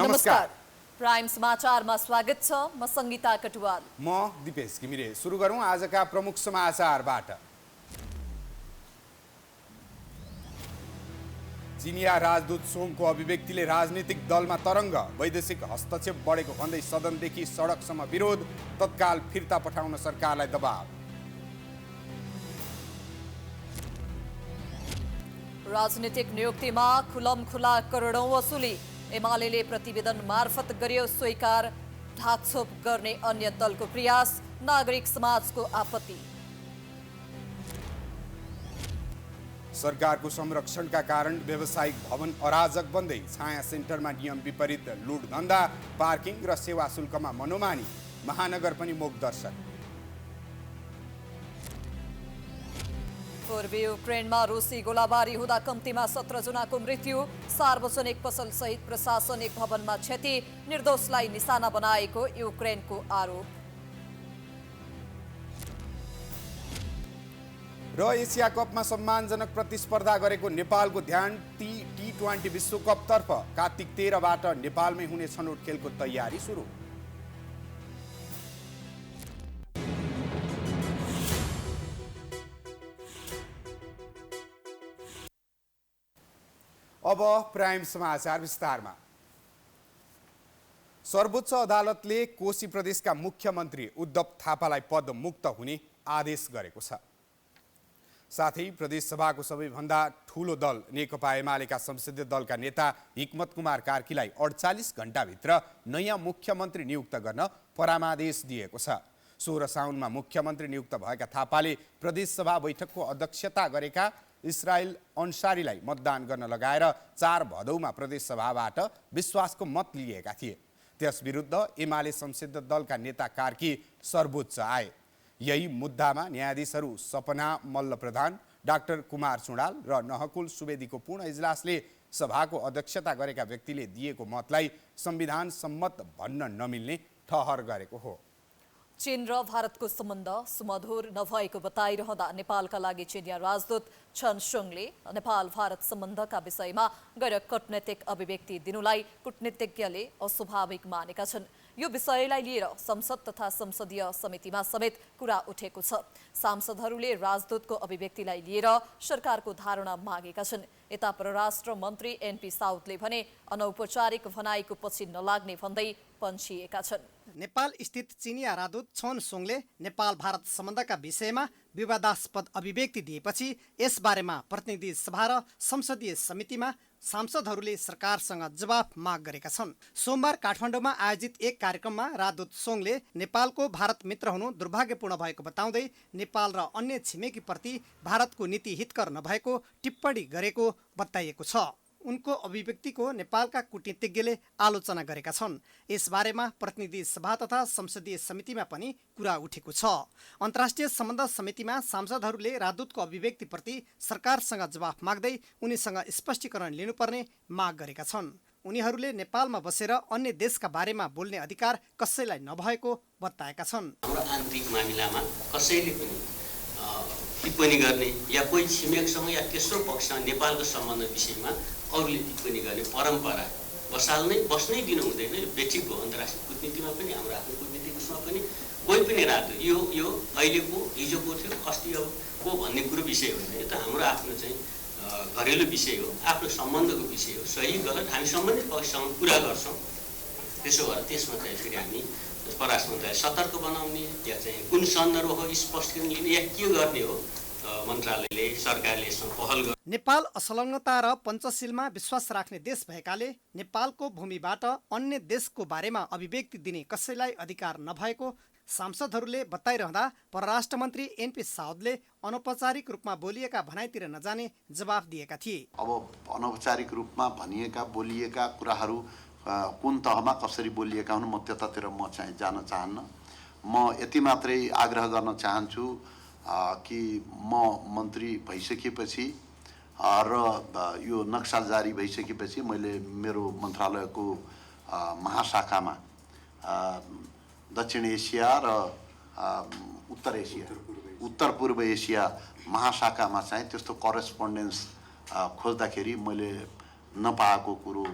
नमस्कार। प्राइम समाचारमा स्वागत छ। म संगीता कटुवाल। म दिपेश घिमिरे। सुरु गरौँ आजका प्रमुख समाचारबाट। चिनिया राजदूत सोङको अभिव्यक्तिले राजनीतिक दलमा तरङ्ग। वैदेशिक हस्तक्षेप बढेको भन्दै सदनदेखि सडकसम्म विरोध। तत्काल फिर्ता पठाउन सरकारलाई दबाब। राजनीतिक नियुक्तिमा खुलमखुला करोडौं वसुली। एमाले प्रतिवेदन मार्फत गर्यो स्वीकार। ढाकछोप गर्ने अन्य दलको प्रयास। नागरिक समाजको आपत्ति। सरकारको संरक्षणका कारण व्यावसायिक भवन अराजक बन्दै। छाया सेन्टरमा नियम विपरीत लुटधन्दा। पार्किङ र सेवा शुल्कमा मनोमानी। महानगर पनि मूक दर्शक। पूर्वी युक्रेनमा रुसी गोलाबारी हुँदा कम्तीमा 17 जनाको मृत्यु। सार्वजनिक पसल सहित प्रशासनिक भवनमा क्षति। निर्दोषलाई निशाना बनाएको युक्रेनको आरोप। र एसिया कपमा सम्मानजनक प्रतिस्पर्धा गरेको नेपालको ध्यान टी20 विश्वकपतर्फ। कार्तिक 13बाट नेपालमै हुने छनौट खेलको तयारी सुरु। अब प्राइम समाचार विस्तारमा। सर्वोच्च अदालतले कोशी प्रदेशका मुख्यमन्त्री उद्धव थापालाई पदमुक्त हुने आदेश गरेको छ। साथै प्रदेशसभाको सबैभन्दा ठूलो दल नेकपा एमालेका संसदीय दलका नेता हिक्मत कुमार कार्कीलाई 48 घण्टाभित्र नयाँ मुख्यमन्त्री नियुक्त गर्न परामादेश दिएको छ। 16 साउनमा मुख्यमन्त्री नियुक्त भएका थापाले प्रदेशसभा बैठकको अध्यक्षता गरेका इस्रायल अन्सारीलाई मतदान गर्न लगाएर 4 भदौमा प्रदेशसभाबाट विश्वासको मत लिएका थिए। त्यस विरुद्ध एमाले संसदीय दलका नेता कार्की सर्वोच्च आए। यही मुद्दामा न्यायाधीशहरू सपना मल्ल प्रधान, डाक्टर कुमार चुडाल र नहकुल सुवेदीको पूर्ण इजलासले सभाको अध्यक्षता गरेका व्यक्तिले दिएको मतलाई संविधान सम्मत भन्न नमिल्ने ठहर गरेको हो। चीन र भारतको सम्बन्ध सुमधुर नभएको बताइरहँदा नेपालका लागि चिनिया राजदूत छन सोङले नेपाल भारत सम्बन्धका विषयमा गैर कूटनीतिक अभिव्यक्ति दिनुलाई कूटनीतिज्ञले अस्वाभाविक मानेका छन्। यो विषयलाई लिएर संसद तथा संसदीय समितिमा समेत कुरा उठेको छ। सांसदहरूले राजदूतको अभिव्यक्तिलाई लिएर सरकारको धारणा मागेका छन्। यता परराष्ट्र मन्त्री एनपी साउदले भने अनौपचारिक भनाइको पछि नलाग्ने भन्दै पन्छिएका छन्। नेपाल स्थित चिनिया राजदूत छन सोङले नेपाल भारत सम्बन्धका विषयमा विवादास्पद अभिव्यक्ति दिएपछि यसबारेमा प्रतिनिधि सभा र संसदीय समितिमा सांसदहरूले सरकारसँग जवाफ माग गरेका छन्। सोमबार काठमाडौँमा आयोजित एक कार्यक्रममा राजदूत सोङले नेपालको भारत मित्र हुनु दुर्भाग्यपूर्ण भएको बताउँदै नेपाल र अन्य छिमेकीप्रति भारतको नीति हितकर नभएको टिप्पणी गरेको बताइएको छ। उनको अभिव्यक्तिको नेपालका कूटनीतिज्ञले आलोचना गरेका छन्। यसबारेमा प्रतिनिधि सभा तथा संसदीय समितिमा पनि कुरा उठेको छ। अन्तर्राष्ट्रिय सम्बन्ध समितिमा सांसदहरूले राजदूतको अभिव्यक्तिप्रति सरकारसँग जवाफ माग्दै उनीसँग स्पष्टीकरण लिनुपर्ने माग गरेका छन्। उनीहरूले नेपालमा बसेर अन्य देशका बारेमा बोल्ने अधिकार कसैलाई नभएको बताएका छन्। हाम्रो आन्तरिक मामिलामा कसैले पनि टिप्पणी गर्ने या कोही छिमेकसँग या तेस्रो पक्षसँग नेपालको सम्बन्ध विषयमा अरूले टिप्पणी गर्ने परम्परा बस्नै दिनु हुँदैन। यो बेठिक हो। अन्तर्राष्ट्रिय कूटनीतिमा पनि हाम्रो आफ्नो कूटनीतिमा पनि कोही पनि राजदूत यो अहिलेको हिजोको थियो अस्ति को भन्ने कुरो विषय होइन। यो त हाम्रो आफ्नो चाहिँ घरेलु विषय हो, आफ्नो सम्बन्धको विषय हो। सही गलत हामी सम्बन्धित पक्षसँग कुरा गर्छौँ। त्यसो भएर त्यसमा चाहिँ फेरि हामी परराष्ट्र मन्त्रालय सतर्क बनाउने या चाहिँ कुन सन्दर्भ हो स्पष्टीकरण लिने या के गर्ने हो मन्त्रालयले सरकारले यसमा पहल गर्छ। नेपाल असंलग्नता र पञ्चशीलमा विश्वास राख्ने देश भएकाले नेपालको भूमिबाट अन्य देशको बारेमा अभिव्यक्ति दिने कसैलाई अधिकार नभएको सांसदहरूले बताइरहँदा परराष्ट्र मन्त्री एनपी साउदले अनौपचारिक रूपमा बोलिएका भनाइतिर नजाने जवाफ दिएका थिए। अब अनौपचारिक रूपमा भनिएका बोलिएका कुराहरू कुन तहमा कसरी बोलिएका हुन् म त्यतातिर म चाहिँ जान चाहन्न। म यति मात्रै आग्रह गर्न चाहन्छु कि म मन्त्री भइसकेपछि र यो नक्सा जारी भइसकेपछि मैले मेरो मन्त्रालयको महाशाखामा दक्षिण एसिया र उत्तर पूर्व एसिया महाशाखामा चाहिँ त्यस्तो करेस्पोन्डेन्स खोज्दाखेरि मैले नपाएको कुरो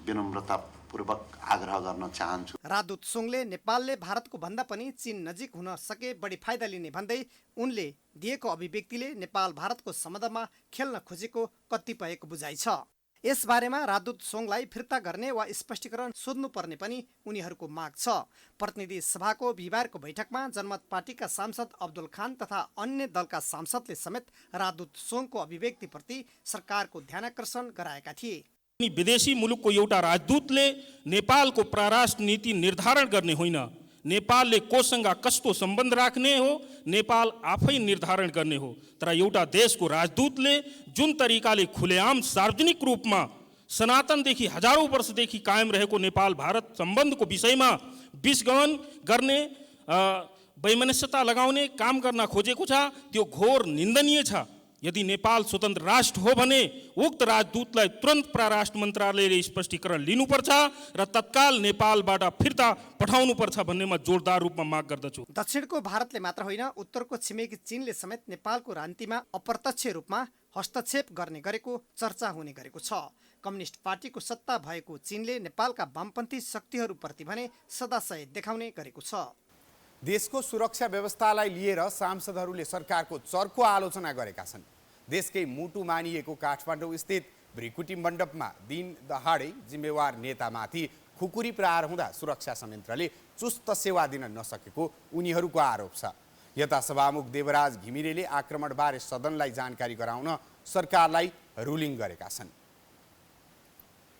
विनम्रता पूर्वक आग्रह गर्न चाहन्छु। राजदूत सोङले नेपालले भारतको भन्दा पनि चीन नजिक हुन सके बढी फाइदा लिने भन्दै उनले दिएको अभिव्यक्तिले नेपाल भारतको सम्बन्धमा खेल्न खोजेको कतिपयको बुझाइ छ। यसबारेमा राजदूत सोङलाई फिर्ता गर्ने वा स्पष्टीकरण सोध्नुपर्ने पनि उनीहरूको माग छ। प्रतिनिधि सभाको बिहिबारको बैठकमा जनमत पार्टीका सांसद अब्दुल खान तथा अन्य दलका सांसदले समेत राजदूत सोङको अभिव्यक्तिप्रति सरकारको ध्यानाकर्षण गराएका थिए। विदेशी मुलुकको एउटा राजदूतले नेपालको परराष्ट्र नीति निर्धारण गर्ने होइन, नेपालले कोसँग कस्तो सम्बन्ध राख्ने हो नेपाल आफै निर्धारण गर्ने हो। तर एउटा देशको राजदूतले जुन तरिकाले खुलेआम सार्वजनिक रूपमा सनातनदेखि हजारौं वर्षदेखि कायम रहेको नेपाल भारत सम्बन्धको विषयमा विषगमन गर्ने, वैमनस्यता लगाउने काम गर्न खोजेको छ, त्यो घोर निन्दनीय छ। यदि नेपाल स्वतन्त्र राष्ट्र हो भने उक्त राजदूतलाई तुरन्त परराष्ट्र मन्त्रालयले स्पष्टीकरण लिनुपर्छ र तत्काल नेपालबाट फिर्ता पठाउनुपर्छ भन्ने म जोरदार रूपमा माग गर्दछु। दक्षिणको भारतले मात्र होइन, उत्तरको छिमेकी चीनले समेत नेपालको राजनीतिमा अप्रत्यक्ष रूपमा हस्तक्षेप गर्ने गरेको चर्चा हुने गरेको छ। कम्युनिस्ट पार्टीको सत्ता भएको चीनले नेपालका वामपन्थी शक्तिहरूप्रति भने सदाशय देखाउने गरेको छ। देशको सुरक्षा व्यवस्थालाई लिएर सांसदहरूले सरकारको चर्को आलोचना गरेका छन्। देशकै मुटु मानिएको काठमाडौँ स्थित भृकुटी मण्डपमा दिन दहाडै जिम्मेवार नेतामाथि खुकुरी प्रहार हुँदा सुरक्षा संयन्त्रले चुस्त सेवा दिन नसकेको उनीहरूको आरोप छ। यता सभामुख देवराज घिमिरेले आक्रमणबारे सदनलाई जानकारी गराउन सरकारलाई रुलिङ गरेका छन्।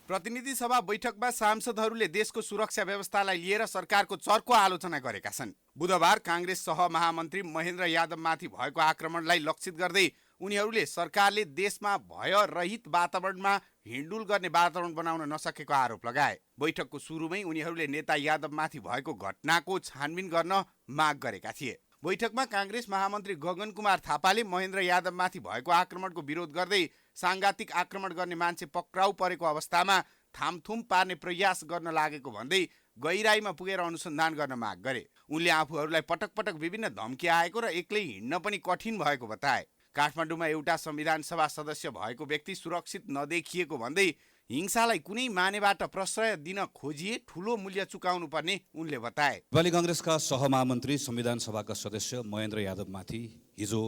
प्रतिनिधि सभा बैठकमा सांसदहरूले देशको सुरक्षा व्यवस्थालाई लिएर सरकारको चर्को आलोचना गरेका छन्। बुधबार काङ्ग्रेस सहमहामन्त्री महेन्द्र यादवमाथि भएको आक्रमणलाई लक्षित गर्दै उनीहरूले सरकारले देशमा भय रहित वातावरणमा हिँडडुल गर्ने वातावरण बनाउन नसकेको आरोप लगाए। बैठकको सुरुमै उनीहरूले नेता यादवमाथि भएको घटनाको छानबिन गर्न माग गरेका थिए। बैठकमा काङ्ग्रेस महामन्त्री गगन कुमार थापाले महेन्द्र यादवमाथि भएको आक्रमणको विरोध गर्दै सांघातिक आक्रमण गर्ने मान्छे पक्राउ परेको अवस्थामा थामथुम पार्ने प्रयास गर्न लागेको भन्दै गहिराईमा पुगेर अनुसन्धान गर्न माग गरे। उनले आफूहरूलाई पटक पटक विभिन्न धम्की आएको र एक्लै हिँड्न पनि कठिन भएको बताए। काठमाडौँमा एउटा संविधान सभा सदस्य भएको व्यक्ति सुरक्षित नदेखिएको भन्दै हिंसालाई कुनै मानेबाट प्रश्रय दिन खोजिए ठूलो मूल्य चुकाउनु पर्ने उनले बताए। नेपाली काङ्ग्रेसका सहमहामन्त्री संविधान सभाका सदस्य महेन्द्र यादवमाथि हिजो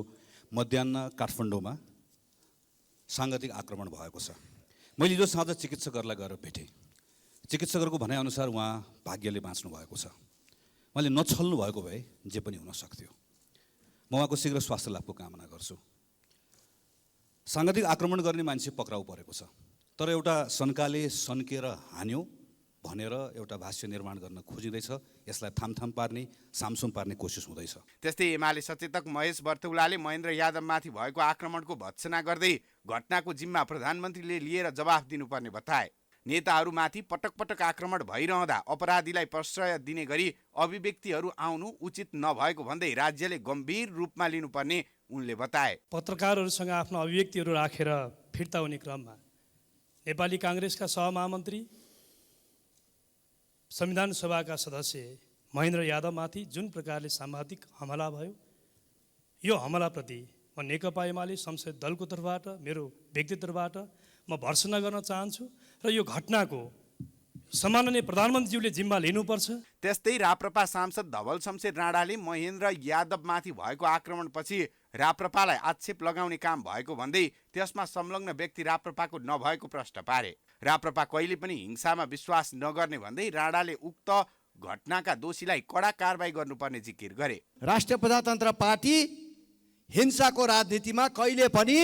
मध्याह्न काठमाडौँमा सांघातिक आक्रमण भएको छ। मैले हिजो साँझ चिकित्सकहरूलाई गएर भेटेँ। चिकित्सकहरूको भनाइअनुसार उहाँ भाग्यले बाँच्नु भएको छ। मैले नछल्नु भएको भए जे पनि हुन सक्थ्यो। म उहाँको शीघ्र स्वास्थ्य लाभको कामना गर्छु। सांघातिक आक्रमण गर्ने मान्छे पक्राउ परेको छ, तर एउटा शङ्काले सन्केर हान्यो भनेर एउटा भाष्य निर्माण गर्न खोजिँदैछ। यसलाई थामथाम पार्ने, सामसुम पार्ने कोसिस हुँदैछ। त्यस्तै एमाले सचेतक महेश बर्तौलाले महेन्द्र यादवमाथि भएको आक्रमणको भत्सना गर्दै घटनाको जिम्मा प्रधानमन्त्रीले लिएर जवाफ दिनुपर्ने बताए। नेताहरूमाथि पटक पटक आक्रमण भइरहँदा अपराधीलाई प्रश्रय दिने गरी अभिव्यक्तिहरू आउनु उचित नभएको भन्दै राज्यले गम्भीर रूपमा लिनुपर्ने उनले बताए। पत्रकारहरूसँग आफ्नो अभिव्यक्तिहरू राखेर फिर्ता हुने क्रममा नेपाली काङ्ग्रेसका सहमहामन्त्री संविधान सभाका सदस्य महेन्द्र यादवमाथि जुन प्रकारले सांघातिक हमला भयो, यो हमलाप्रति म नेकपा एमाले संसदीय दलको तर्फबाट, मेरो व्यक्तिगत तर्फबाट म भर्त्सना गर्न चाहन्छु र यो घटनाको सम्माननीय प्रधानमन्त्रीज्यूले जिम्मा लिनुपर्छ। त्यस्तै राप्रपा सांसद धवल शमशेर राणाले महेन्द्र यादवमाथि भएको आक्रमणपछि राप्रपालाई आक्षेप लगाउने काम भएको भन्दै त्यसमा संलग्न व्यक्ति राप्रपाको नभएको प्रश्न पारे। राप्रपा कहिले पनि हिंसामा विश्वास नगर्ने भन्दै राणाले उक्त घटनाका दोषीलाई कडा कारबाही गर्नुपर्ने जिकिर गरे। राष्ट्रिय प्रजातन्त्र पार्टी हिंसाको राजनीतिमा कहिले पनि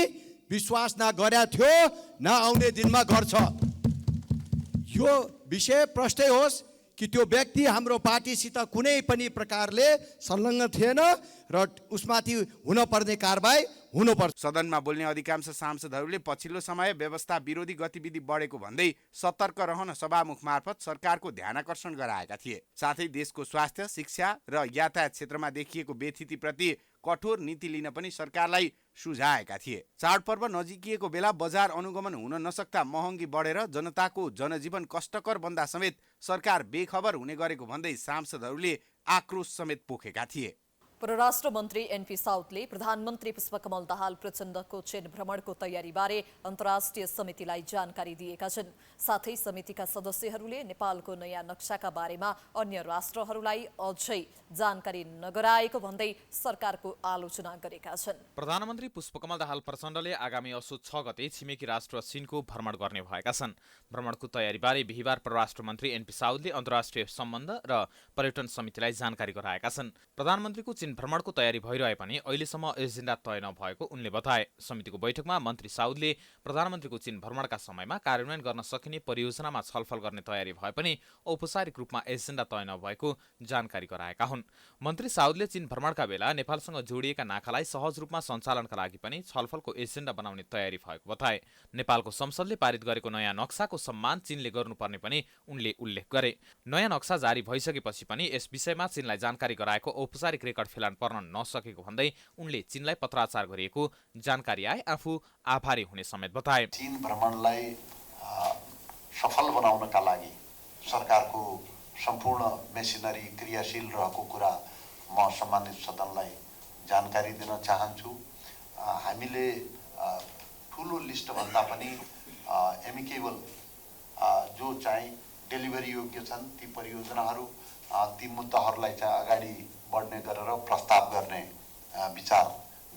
विश्वास नगरेको थियो, न आउने दिनमा गर्छ। यो विषय प्रष्टै होस् कि त्यो व्यक्ति हाम्रो पार्टीसित कुनै पनि प्रकारले संलग्न थिएन र उसमाथि हुनुपर्ने कारबाही हुनुपर्छ। सदनमा बोल्ने अधिकांश सांसदहरूले पछिल्लो समय व्यवस्था विरोधी गतिविधि बढेको भन्दै सतर्क रहन सभामुख मार्फत सरकारको ध्यानाकर्षण गराएका थिए। साथै देशको स्वास्थ्य, शिक्षा र यातायात क्षेत्रमा देखिएको व्यथितिप्रति कठोर नीति लिन पनि सरकारलाई सुझाएका थिए। चाडपर्व नजिकिएको बेला बजार अनुगमन हुन नसक्दा महँगी बढेर जनताको जनजीवन कष्टकर बन्दा समेत सरकार बेखबर हुने गरेको भन्दै सांसदहरूले आक्रोश समेत पोखेका थिए। परराष्ट्र मन्त्री एनपी साउदले प्रधानमन्त्री पुष्पकमल दाहाल प्रचण्डको चीन भ्रमणको तयारीबारे अन्तर्राष्ट्रिय समितिलाई जानकारी दिएका छन्। साथै समितिका सदस्यहरूले नेपालको नयाँ नक्साका बारेमा अन्य राष्ट्रहरूलाई अझै जानकारी नगराएको भन्दै सरकारको आलोचना गरेका छन्। प्रधानमन्त्री पुष्पकमल दाहाल प्रचण्डले आगामी असोज 6 गते छिमेकी राष्ट्र चीनको भ्रमण गर्ने भएका छन्। भ्रमणको तयारीबारे बिहिबार परराष्ट्र मन्त्री एनपी साउदले अन्तर्राष्ट्रिय सम्बन्ध र पर्यटन समितिलाई जानकारी गराएका छन्। प्रधानमन्त्रीको चीन भ्रमणको तयारी भइरहे पनि अहिलेसम्म एजेन्डा तय नभएको उनले बताए। समितिको बैठकमा मन्त्री साउदले प्रधानमन्त्रीको चीन भ्रमणका समयमा कार्यान्वयन गर्न सकिने परियोजनामा छलफल गर्ने तयारी भए पनि औपचारिक रूपमा एजेन्डा तय नभएको जानकारी गराएका हुन्। मन्त्री साउदले चीन भ्रमणका बेला नेपालसँग जोडिएका नाकालाई सहज रूपमा सञ्चालनका लागि पनि छलफलको एजेन्डा बनाउने तयारी भएको बताए। नेपालको संसदले पारित गरेको नयाँ नक्साको सम्मान चीनले गर्नुपर्ने पनि उनले उल्लेख गरे। नयाँ नक्सा जारी भइसकेपछि पनि यस विषयमा चीनलाई जानकारी गराएको औपचारिक रेकर्ड फेला पर्न नसकेको भन्दै उनले चीनलाई पत्राचार गरिएको जानकारी आए आफू आभारी हुने समेत बताए। चीन भ्रमणलाई सफल बनाउनका लागि सरकारको सम्पूर्ण मेसिनरी क्रियाशील रहेको कुरा म सम्मानित सदनलाई जानकारी दिन चाहन्छु। हामीले ठुलो लिस्टभन्दा पनि एमिकेबल जो चाहिँ डेलिभरी योग्य छन् ती परियोजनाहरू ती मुद्दाहरूलाई चाहिँ अगाडि बढ्ने गरेर प्रस्ताव गर्ने विचार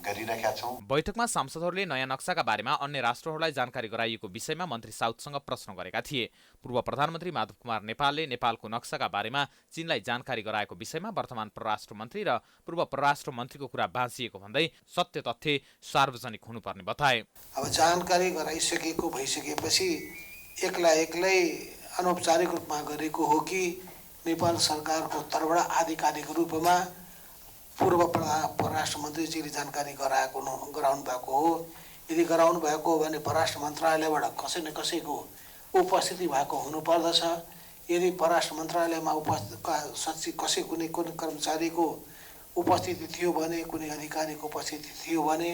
गरिरहेका छौँ। बैठकमा सांसदहरूले नयाँ नक्साका बारेमा अन्य राष्ट्रहरूलाई जानकारी गराइएको विषयमा मन्त्री साउदसँग प्रश्न गरेका थिए। पूर्व प्रधानमन्त्री माधव कुमार नेपालले नेपालको नक्साका बारेमा चीनलाई जानकारी गराएको विषयमा वर्तमान परराष्ट्र मन्त्री र पूर्व परराष्ट्र मन्त्रीको कुरा बाँचिएको भन्दै सत्य तथ्य सार्वजनिक हुनुपर्ने बताए। अब जानकारी गराइसकेको भइसकेपछि एक्लै अनौपचारिक रूपमा गरेको हो कि नेपाल सरकारको तर्फबाट आधिकारिक रूपमा पूर्व परराष्ट्र मन्त्रीजीले जानकारी गराउनु भएको हो। यदि गराउनु भएको हो भने परराष्ट्र मन्त्रालयबाट कसै न कसैको उपस्थिति भएको हुनुपर्दछ। यदि परराष्ट्र मन्त्रालयमा कुनै कर्मचारीको उपस्थिति थियो भने, कुनै अधिकारीको उपस्थिति थियो भने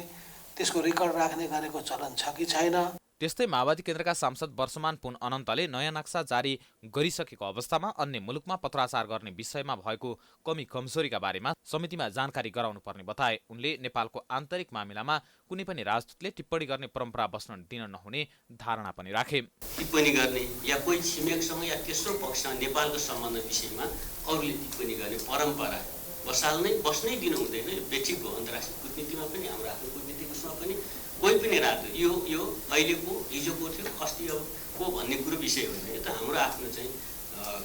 त्यसको रेकर्ड राख्ने गरेको चलन छ कि छैन। त्यस्तै माओवादी केन्द्रका सांसद वर्षमान पुन अनन्तले नयाँ नक्सा जारी गरिसकेको अवस्थामा अन्य मुलुकमा पत्राचार गर्ने विषयमा भएको कमी कमजोरीका बारेमा समितिमा जानकारी गराउनु पर्ने बताए। उनले नेपालको आन्तरिक मामिलामा कुनै पनि राजदूतले टिप्पणी गर्ने परम्परा बस्न दिन नहुने धारणा पनि राखे। टिप्पणी गर्ने या कोही छिमेकसँग या तेस्रो पक्षसँग नेपालको सम्बन्ध विषयमा अरूले टिप्पणी गर्ने परम्परा बस्नै दिनु हुँदैन। व्यक्तिको अन्तर्राष्ट्रिय कूटनीतिमा पनि हाम्रो आफ्नो कूटनीतिक उसमा पनि कोही पनि राजदूत यो अहिलेको हिजोको थियो अस्ति को भन्ने कुरो विषय होइन। यो त हाम्रो आफ्नो चाहिँ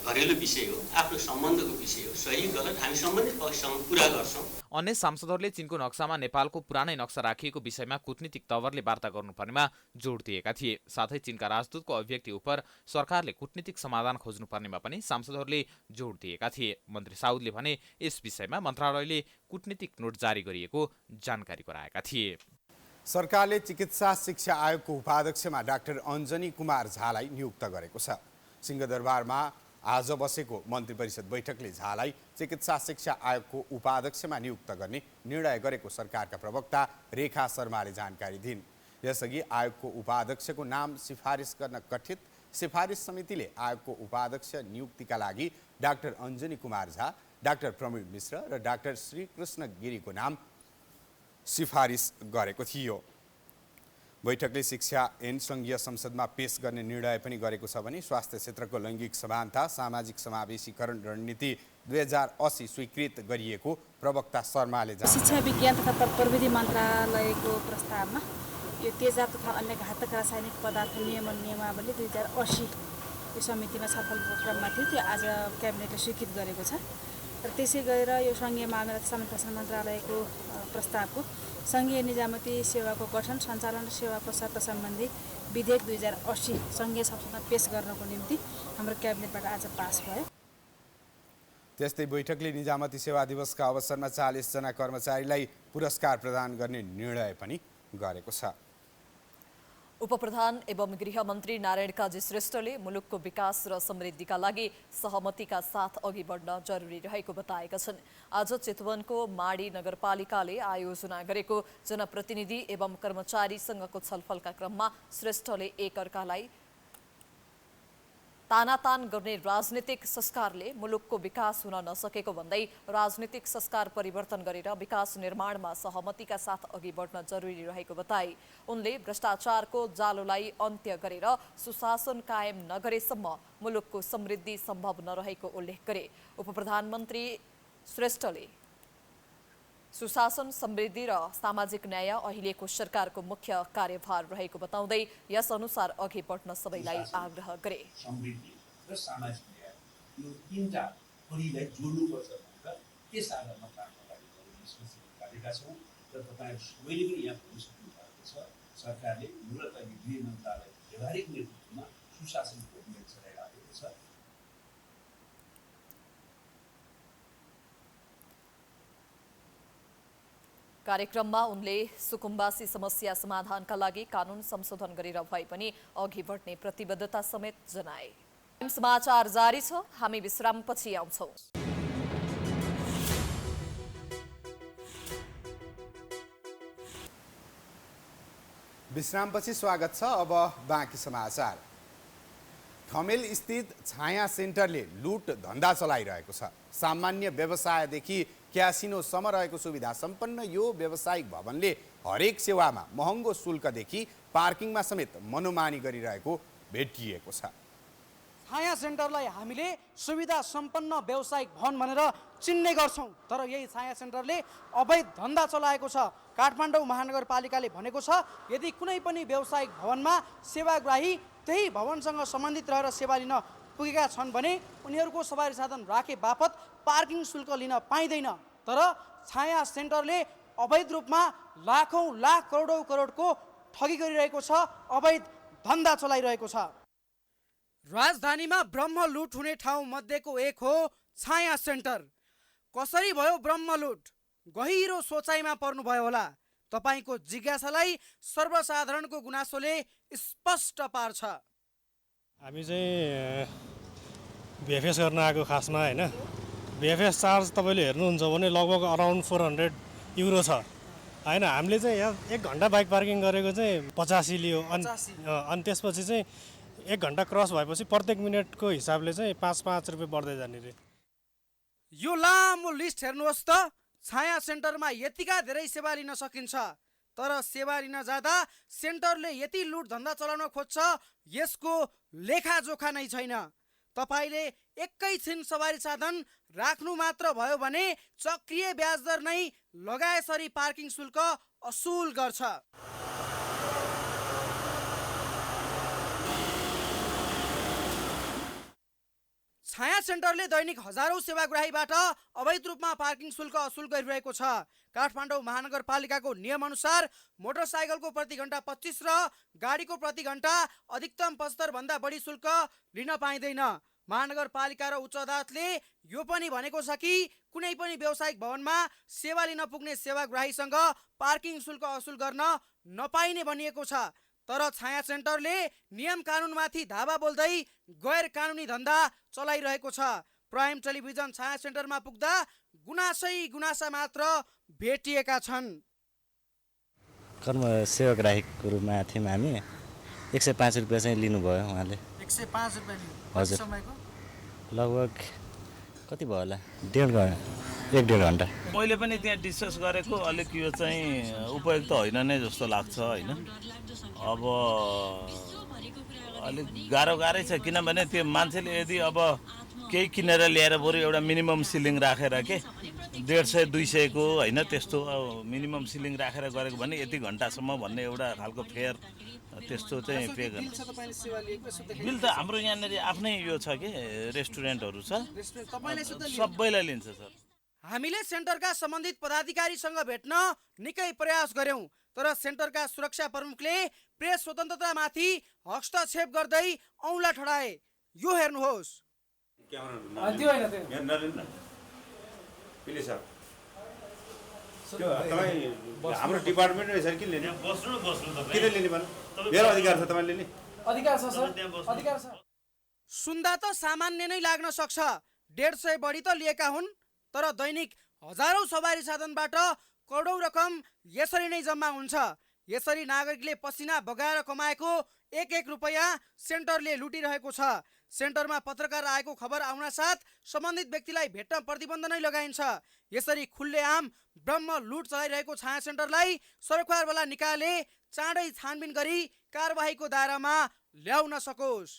घरेलु विषय हो, आफ्नो सम्बन्धको विषय हो। सही गलत हामी सम्बन्धित पक्षसँग कुरा गर्छौँ। अन्य सांसदहरूले चीनको नक्सामा नेपालको पुरानै नक्सा राखिएको विषयमा कूटनीतिक तवरले वार्ता गर्नुपर्नेमा जोड दिएका थिए। साथै चीनका राजदूतको अभिव्यक्ति उप सरकारले कूटनीतिक समाधान खोज्नुपर्नेमा पनि सांसदहरूले जोड दिएका थिए। मन्त्री साउदले भने यस विषयमा मन्त्रालयले कूटनीतिक नोट जारी गरिएको जानकारी गराएका थिए। सरकारले चिकित्सा शिक्षा आयोगको उपाध्यक्षमा डाक्टर अञ्जनी कुमार झालाई नियुक्त गरेको छ। सिंहदरबारमा आज बसेको मन्त्री परिषद बैठकले झालाई चिकित्सा शिक्षा आयोगको उपाध्यक्षमा नियुक्त गर्ने निर्णय गरेको सरकारका प्रवक्ता रेखा शर्माले जानकारी दिइन्। यसअघि आयोगको उपाध्यक्षको नाम सिफारिस गर्न गठित सिफारिस समितिले आयोगको उपाध्यक्ष नियुक्तिका लागि डाक्टर अञ्जनी कुमार झा, डाक्टर प्रवीण मिश्र र डाक्टर श्रीकृष्ण गिरीको नाम सिफारिस गरेको थियो। बैठकले शिक्षा ऐन सङ्घीय संसदमा पेश गर्ने निर्णय पनि गरेको छ भने स्वास्थ्य क्षेत्रको लैङ्गिक समानता सामाजिक समावेशीकरण रणनीति 2080 स्वीकृत गरिएको प्रवक्ता शर्माले शिक्षा विज्ञान तथा प्रविधि मन्त्रालयको प्रस्तावमा यो तेजाब तथा अन्य घातक रासायनिक पदार्थ नियमावली 2080 यो समितिमा छलफलको क्रममा थियो। त्यो आज क्याबिनेटले स्वीकृत गरेको छ र त्यसै गरेर यो सङ्घीय मामिला तथा प्रशासन मन्त्रालयको प्रस्तावको सङ्घीय निजामती सेवाको गठन सञ्चालन र सेवाको शर्त सम्बन्धी विधेयक 2080 सङ्घीय संसदमा पेश गर्नको निम्ति हाम्रो क्याबिनेटबाट आज पास भयो। त्यस्तै बैठकले निजामती सेवा दिवसका अवसरमा 40 जना कर्मचारीलाई पुरस्कार प्रदान गर्ने निर्णय पनि गरेको छ। उपप्रधान एवं गृहमन्त्री नारायण काजी श्रेष्ठले मुलुकको विकास र समृद्धिका लागि सहमतिका साथ अघि बढ्न जरुरी रहेको बताएका छन्। आज चितवनको माडी नगरपालिकाले आयोजना गरेको जनप्रतिनिधि एवं कर्मचारीसँगको छलफलका क्रममा श्रेष्ठले एकअर्कालाई तानातान गर्ने राजनीतिक संस्कारले मुलुकको विकास हुन नसकेको भन्दै राजनीतिक संस्कार परिवर्तन गरेर विकास निर्माणमा सहमतिका साथ अघि बढ्न जरुरी रहेको बताए। उनले भ्रष्टाचारको जालोलाई अन्त्य गरेर सुशासन कायम नगरेसम्म मुलुकको समृद्धि सम्भव नरहेको उल्लेख गरे। उपप्रधानमन्त्री श्रेष्ठले सुशासन, समृद्धि र सामाजिक न्याय अहिलेको सरकारको मुख्य कार्यभार रहेको बताउँदै यस अनुसार अघि बढ्न सबैलाई आग्रह गरे। समृद्धि र सामाजिक न्याय यो तीनटा कडीलाई जोड्नुपर्छ भनेर त्यस आधारमा काम अगाडि बढाउने गरेका छौँ र तपाईँहरू सबैले पनि यहाँ पुगिसक्नु भएको छ। सरकारले मूलतः गृह मन्त्रालय व्यवहारिक नेतृत्वमा सुशासनको अभियान चलाइरहेको छ। कार्यक्रममा उनले सुकुम्बासी समस्या समाधानका लागि कानून संशोधन गरेर भए पनि अघि बढ्ने प्रतिबद्धता समेत जनाए। समाचार जारी छ, हामी विश्रामपछि आउँछौँ। विश्रामपछि स्वागत छ। अब बाँकी समाचार। ठमेल स्थित छाया सेन्टरले लुट धन्दा चलाइरहेको छ। सामान्य व्यवसायदेखि क्यासिनोसम्म रहेको सुविधा सम्पन्न यो व्यावसायिक भवनले हरेक सेवामा महँगो शुल्कदेखि पार्किङमा समेत मनोमानी गरिरहेको भेटिएको छ। छाया सेन्टरलाई हामीले सुविधा सम्पन्न व्यावसायिक भवन भनेर चिन्ने गर्छौँ, तर यही छाया सेन्टरले अवैध धन्दा चलाएको छ। काठमाडौँ महानगरपालिकाले भनेको छ, यदि कुनै पनि व्यावसायिक भवनमा सेवाग्राही त्यही भवनसँग सम्बन्धित रहेर सेवा लिन पुगेका छन् भने उनीहरूको सवारी साधन राखे बापत पार्किङ शुल्क लिन पाइँदैन। तर छाया सेन्टरले अवैध रूपमा लाखौँ लाख करोडको ठगी गरिरहेको छ, अवैध धन्दा चलाइरहेको छ। राजधानीमा ब्रह्म लुट हुने ठाउँ मध्येको एक हो छाया सेन्टर। कसरी भयो ब्रह्म लुट? गहिरो सोचाइमा पर्नुभयो होला। तपाईको जिज्ञासालाई सर्वसाधारणको गुनासोले स्पष्ट पार्छ। हामी चाहिँ बिएफएस गर्न आएको खासमा होइन। बिएफएस चार्ज तपाईँले हेर्नुहुन्छ भने लगभग अराउन्ड 400 युरो छ होइन। हामीले चाहिँ यहाँ 1 घन्टा बाइक पार्किङ गरेको चाहिँ 85 लियो। अनि त्यसपछि चाहिँ 1 घन्टा क्रस भएपछि प्रत्येक मिनटको हिसाबले चाहिँ 5-5 रुपियाँ बढ्दै जाने रे। यो लामो लिस्ट हेर्नुहोस् त। छाया सेन्टरमा यतिका धेरै सेवा लिन सकिन्छ, तर सेवा लिन जाँदा सेन्टरले यति लुट धन्दा चलाउन खोज्छ, यसको लेखाजोखा नै छैन। तपाईले एकैछिन सवारी साधन राख्नु मात्र भयो भने चक्रिय ब्याज दर नै लगाएसरी पार्किङ शुल्क असुल गर्छ। छाया सेन्टरले दैनिक हजारौं सेवाग्राहीबाट अवैध रूपमा पार्किङ शुल्क असुल गरिरहेको छ। काठमाडौँ महानगरपालिकाको नियमअनुसार मोटरसाइकलको प्रति घण्टा 25 र गाडीको प्रति घण्टा अधिकतम 75 भन्दा बढी शुल्क लिन पाइँदैन। महानगरपालिका र उच्च अदालतले यो पनि भनेको छ कि कुनै पनि व्यावसायिक भवनमा सेवा लिन पुग्ने सेवाग्राहीसँग पार्किङ शुल्क असुल गर्न नपाइने भनिएको छ। तर छाया सेन्टरले नियम कानुनमाथि धावा बोल्दै गैर कानुनी धन्दा चलाइरहेको छ। प्राइम टेलिभिजन छाया सेन्टरमा पुग्दा गुनासा मात्र भेटिएका छन्। कर्म सेवाग्राहीको रूपमा थियौँ हामी। 105 रुपियाँ चाहिँ लिनुभयो उहाँले। 105 रुपियाँ लिनु? हजुर। समयको लगभग कति भयो होला? 1.5 घन्टा। मैले पनि त्यहाँ डिस्कस गरेको अलिक यो चाहिँ उपयुक्त होइन नै जस्तो लाग्छ होइन। अब अलिक गाह्रै छ, किनभने त्यो मान्छेले यदि अब केही किनेर ल्याएर बरु एउटा मिनिमम सिलिङ राखेर के 150-200 को होइन त्यस्तो मिनिमम सिलिङ राखेर गरेको भने यति घन्टासम्म भन्ने एउटा खालको फेयर त्यस्तो चाहिँ पे गर्नु। बिल त हाम्रो यहाँनिर आफ्नै यो छ कि रेस्टुरेन्टहरू छ, सबैलाई लिन्छ सर। हामीले सेन्टरका सम्बन्धित पदाधिकारीसँग भेट्न निकै प्रयास गर्यौं, तर सेन्टरका सुरक्षा प्रमुखले प्रेस स्वतन्त्रतामाथि हस्तक्षेप गर्दै औँला ठडाए। यो हेर्नुहोस्। हाम्रो डिपार्टमेन्ट रहेछ कि लिने? किन लिने भन? मेरो अधिकार छ, तपाईले लिने अधिकार छ सर, अधिकार छ। सुन्दा त सामान्य नै लाग्न सक्छ। 150 बढी त लिएका हुन्, तर दैनिक हजारौं सवारी साधनबाट करोडौं रकम यसरी नै जम्मा हुन्छ। यसरी नागरिकले पसिना बगाएर कमाएको एक रुपैयाँ सेन्टरले लुटिरहेको छ। सेन्टरमा पत्रकार आएको खबर आउन साथ सम्बन्धित व्यक्तिलाई भेट्न प्रतिबन्ध नै लगाइन्छ। यसरी खुल्लेआम ब्रह्म लुट चलाइरहेको छाया सेन्टरलाई सरकारवाला निकायले चाँडै छानबिन गरी कारबाहीको दायरामा ल्याउन सकोस्।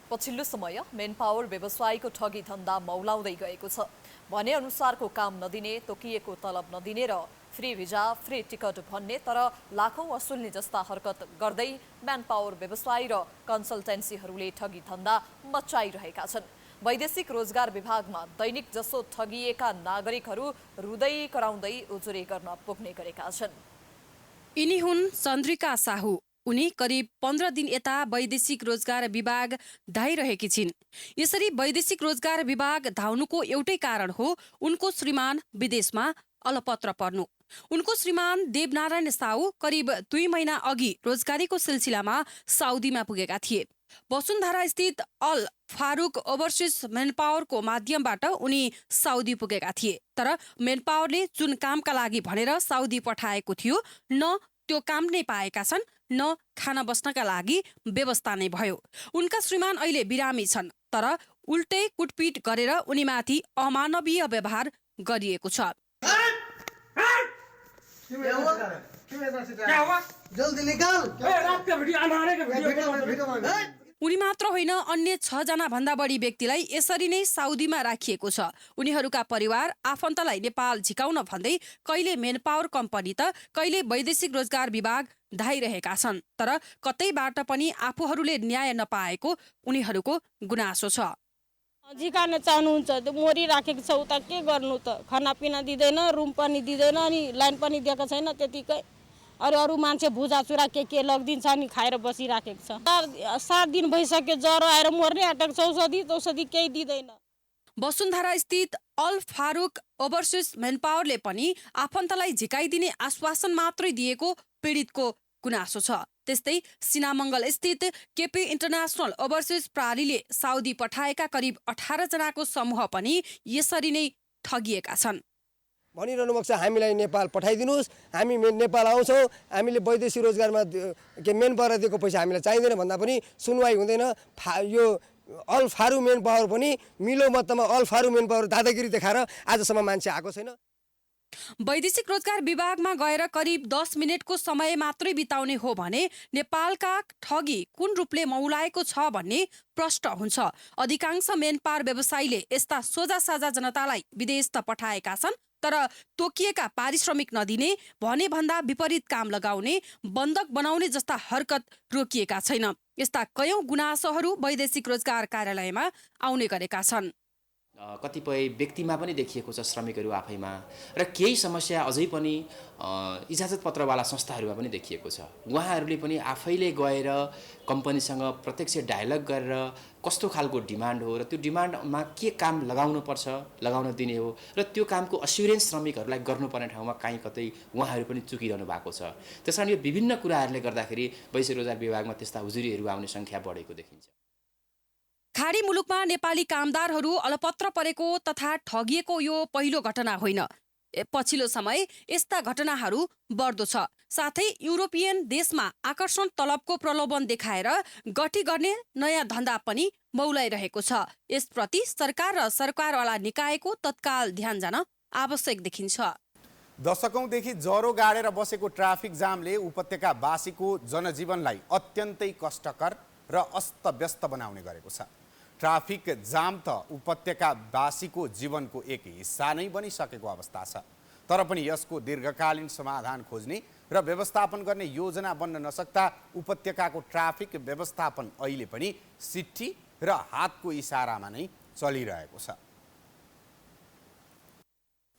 पछिल्लो समय मेन पावर व्यवसायीको ठगी धन्दा मौलाउँदै गएको छ। भने अनुसारको काम नदिने, तोकिएको तलब नदिने र फ्री भिजा, फ्री टिकट भन्ने तर लाखौं वसुल्ने जस्ता हरकत गर्दै म्यान पावर व्यवसायी र कन्सल्टेन्सीहरूले ठगी धन्दा मचाइरहेका छन्। वैदेशिक रोजगार विभागमा दैनिक जसो ठगिएका नागरिकहरू रुँदै कराउँदै उजुरी गर्न पुग्ने गरेका छन्। यिनी हुन् चन्द्रिका साहू। उनी करिब 15 दिन यता वैदेशिक रोजगार विभाग धाइरहेकी छिन्। यसरी वैदेशिक रोजगार विभाग धाउनुको एउटै कारण हो उनको श्रीमान विदेशमा अलपत्र पर्नु। उनको श्रीमान देवनारायण साहू करिब 2 महिना अघि रोजगारीको सिलसिलामा साउदीमा पुगेका थिए। वसुन्धरा स्थित अल फारूक ओभरसिज मेन पावरको माध्यमबाट उनी साउदी पुगेका थिए। तर मेन पावरले जुन कामका लागि भनेर साउदी पठाएको थियो न त्यो काम नै पाएका छन् न खाना बस्नका लागि व्यवस्था नै भयो। उनका श्रीमान अहिले बिरामी छन् तर उल्टै कुटपिट गरेर उनीमाथि अमानवीय व्यवहार गरिएको छ। उनी मात्र होइन अन्य 6 जना भन्दा बढी व्यक्तिलाई यसरी नै साउदीमा राखिएको छ। उनीहरूका परिवार आफन्तलाई नेपाल झिकाउन भन्दै कहिले मेन पावर कम्पनी त कहिले वैदेशिक रोजगार विभाग धाइरहेका छन्। तर कतैबाट पनि आफूहरूले न्याय नपाएको उनीहरूको गुनासो छ। झिकान चाहनुहुन्छ त्यो मरिराखेको छ, उता के गर्नु त? खानापिना दिँदैन, रुम पनि दिँदैन, अनि लाइन पनि दिएको छैन त्यतिकै। अरू मान्छे भुजाचुरा के लगिदिन्छ नि खाएर बसिराखेको छ। 7 दिन भइसक्यो ज्वरो आएर मर्ने आँटेको छ, औषधि केही दिँदैन। वसुन्धरा स्थित अल फारूक ओभरसिज मेन पावरले पनि आफन्तलाई झिकाइदिने आश्वासन मात्रै दिएको पीडितको गुनासो छ। त्यस्तै सिनामङ्गल स्थित केपी इन्टरनेसनल ओभरसिज प्रहरीले साउदी पठाएका करिब 18 जनाको समूह पनि यसरी नै ठगिएका छन्। भनिरहनु भएको छ हामीलाई नेपाल पठाइदिनुहोस्, हामी नेपाल आउँछौँ, हामीले वैदेशिक रोजगारमा मेन पावर दिएको पैसा हामीलाई चाहिँदैन भन्दा पनि सुनवाई हुँदैन। यो अल फारू मेन पावर पनि मिलो मतमा अल फारू मेन पावर दादागिरी देखाएर आजसम्म मान्छे आएको छैन। वैदेशिक रोजगार विभागमा गएर करिब 10 मिनटको समय मात्रै बिताउने हो भने नेपालका ठगी कुन रूपले मौलाएको छ भन्ने प्रश्न हुन्छ। अधिकांश मेन पावर व्यवसायीले यस्ता सोझा साझा जनतालाई विदेश त पठाएका छन् तर तोकिएका पारिश्रमिक नदिने, भने भन्दा विपरीत काम लगाउने, बन्धक बनाउने जस्ता हरकत रोकिएका छैन। यस्ता कयौं गुनासोहरू वैदेशिक रोजगार कार्यालयमा आउने गरेका छन्। कतिपय व्यक्तिमा पनि देखिएको छ श्रमिकहरू आफैमा, र केही समस्या अझै पनि इजाजत पत्रवाला संस्थाहरूमा पनि देखिएको छ। उहाँहरूले पनि आफैले गएर कम्पनीसँग प्रत्यक्ष डायलग गरेर कस्तो खालको डिमान्ड हो र त्यो डिमान्डमा के काम लगाउनुपर्छ, लगाउन दिने हो र त्यो कामको अस्युरेन्स श्रमिकहरूलाई गर्नुपर्ने ठाउँमा काहीँ कतै उहाँहरू पनि चुकिरहनु भएको छ। त्यसकारण यो विभिन्न कुराहरूले गर्दाखेरि वैदेशिक रोजगार विभागमा त्यस्ता उजुरीहरू आउने सङ्ख्या बढेको देखिन्छ। खाडी मुलुकमा नेपाली कामदारहरू अलपत्र परेको तथा ठगिएको यो पहिलो घटना होइन। पछिल्लो समय यस्ता घटनाहरू बढ्दो छ। साथै युरोपियन देशमा आकर्षण तलबको प्रलोभन देखाएर गठी गर्ने नयाँ धन्दा पनि मौलाइरहेको छ। यसप्रति सरकार र सरकारवाला निकायको तत्काल ध्यान जान आवश्यक देखिन्छ। दशकौंदेखि ज्वरो गाडेर बसेको ट्राफिक जामले उपत्यकावासीको जनजीवनलाई अत्यन्तै कष्टकर र अस्तव्यस्त बनाउने गरेको छ। ट्राफिक जाम त उपत्यकावासीको जीवनको एक हिस्सा नै बनिसकेको अवस्था छ। तर पनि यसको दीर्घकालीन समाधान खोज्ने र व्यवस्थापन गर्ने योजना बन्न नसक्दा उपत्यकाको ट्राफिक व्यवस्थापन अहिले पनि सिट्ठी र हातको इसारामा नै चलिरहेको छ।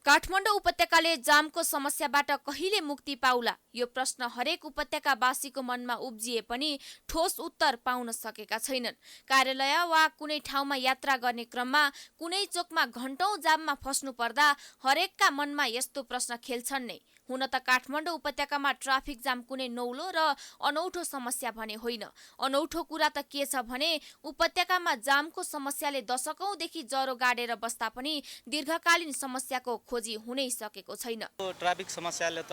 काठमाडौँ उपत्यकाले जामको समस्याबाट कहिले मुक्ति पाउला, यो प्रश्न हरेक उपत्यकावासीको मनमा उब्जिए पनि ठोस उत्तर पाउन सकेका छैनन्। कार्यालय वा कुनै ठाउँमा यात्रा गर्ने क्रममा कुनै चोकमा घण्टौं जाममा फस्नु पर्दा हरेकका मनमा यस्तो प्रश्न खेल्छन् नै। हुन त काठमाडौँ उपत्यकामा ट्राफिक जाम कुनै नौलो र अनौठो समस्या भने होइन। अनौठो कुरा त के छ भने उपत्यकामा जामको समस्याले दशकौंदेखि ज्वरो गाडेर बस्दा पनि दीर्घकालीन समस्याको खोजी हुनै सकेको छैन। ट्राफिक समस्याले त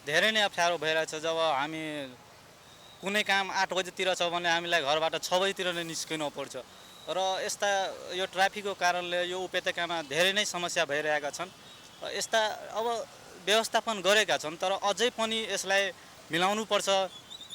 धेरै नै अप्ठ्यारो भइरहेछ। जब हामी कुनै काम 8 बजेतिर छ भने हामीलाई घरबाट 6 बजेतिर नै निस्किनु पर्छ र यस्ता यो ट्राफिकको कारणले यो उपत्यकामा धेरै नै समस्या भइरहेका छन्। यस्ता अब व्यवस्थापन गरेका छन् तर अझै पनि यसलाई मिलाउनु पर्छ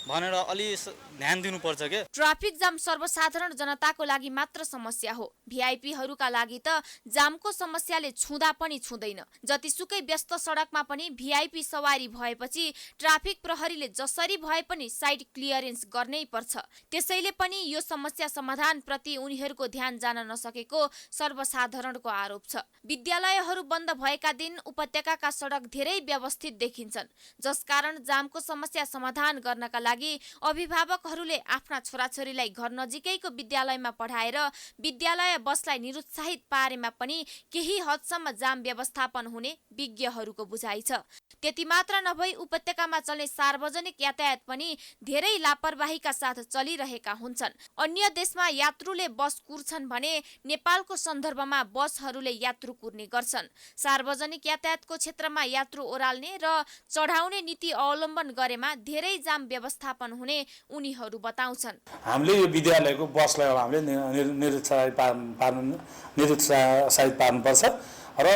भनेर अलि ध्यान दिनुपर्छ के। ट्राफिक जाम सर्वसाधारण जनताको लागि मात्र समस्या हो। भिआइपीहरूका लागि त जामको समस्याले छुँदा पनि छुँदैन। जतिसुकै व्यस्त सडकमा पनि भिआइपी सवारी भएपछि ट्राफिक प्रहरीले जसरी भए पनि साइड क्लियरेन्स गर्नै पर्छ। त्यसैले पनि यो समस्या समाधान प्रति उनीहरूको ध्यान जान नसकेको सर्वसाधारणको आरोप छ। विद्यालयहरू बन्द भएका दिन उपत्यकाका सडक धेरै व्यवस्थित देखिन्छन्, जसकारण जामको समस्या समाधान गर्नका लागि अभिभावकहरूले आफ्ना छोराछोरीलाई घर नजिकैको विद्यालयमा पढाएर विद्यालय बसलाई निरुत्साहित पारेमा पनि केही हदसम्म जाम व्यवस्थापन हुने विज्ञहरूको बुझाइ छ। त्यति मात्र नभई उपत्यकामा चल्ने सार्वजनिक यातायात पनि धेरै लापरवाहीका साथ चलिरहेका हुन्छन्। अन्य देशमा यात्रुले बस कुर्छन् भने नेपालको सन्दर्भमा बसहरूले यात्रु कुर्ने गर्छन्। सार्वजनिक यातायातको क्षेत्रमा यात्रु ओह्राल्ने र चढाउने नीति अवलम्बन गरेमा धेरै जाम व्यवस्थापन हुने उनीहरू बताउँछन्। हामीले यो विद्यालयको बसलाई हामीले निरुत्साहित पार्नुपर्छ र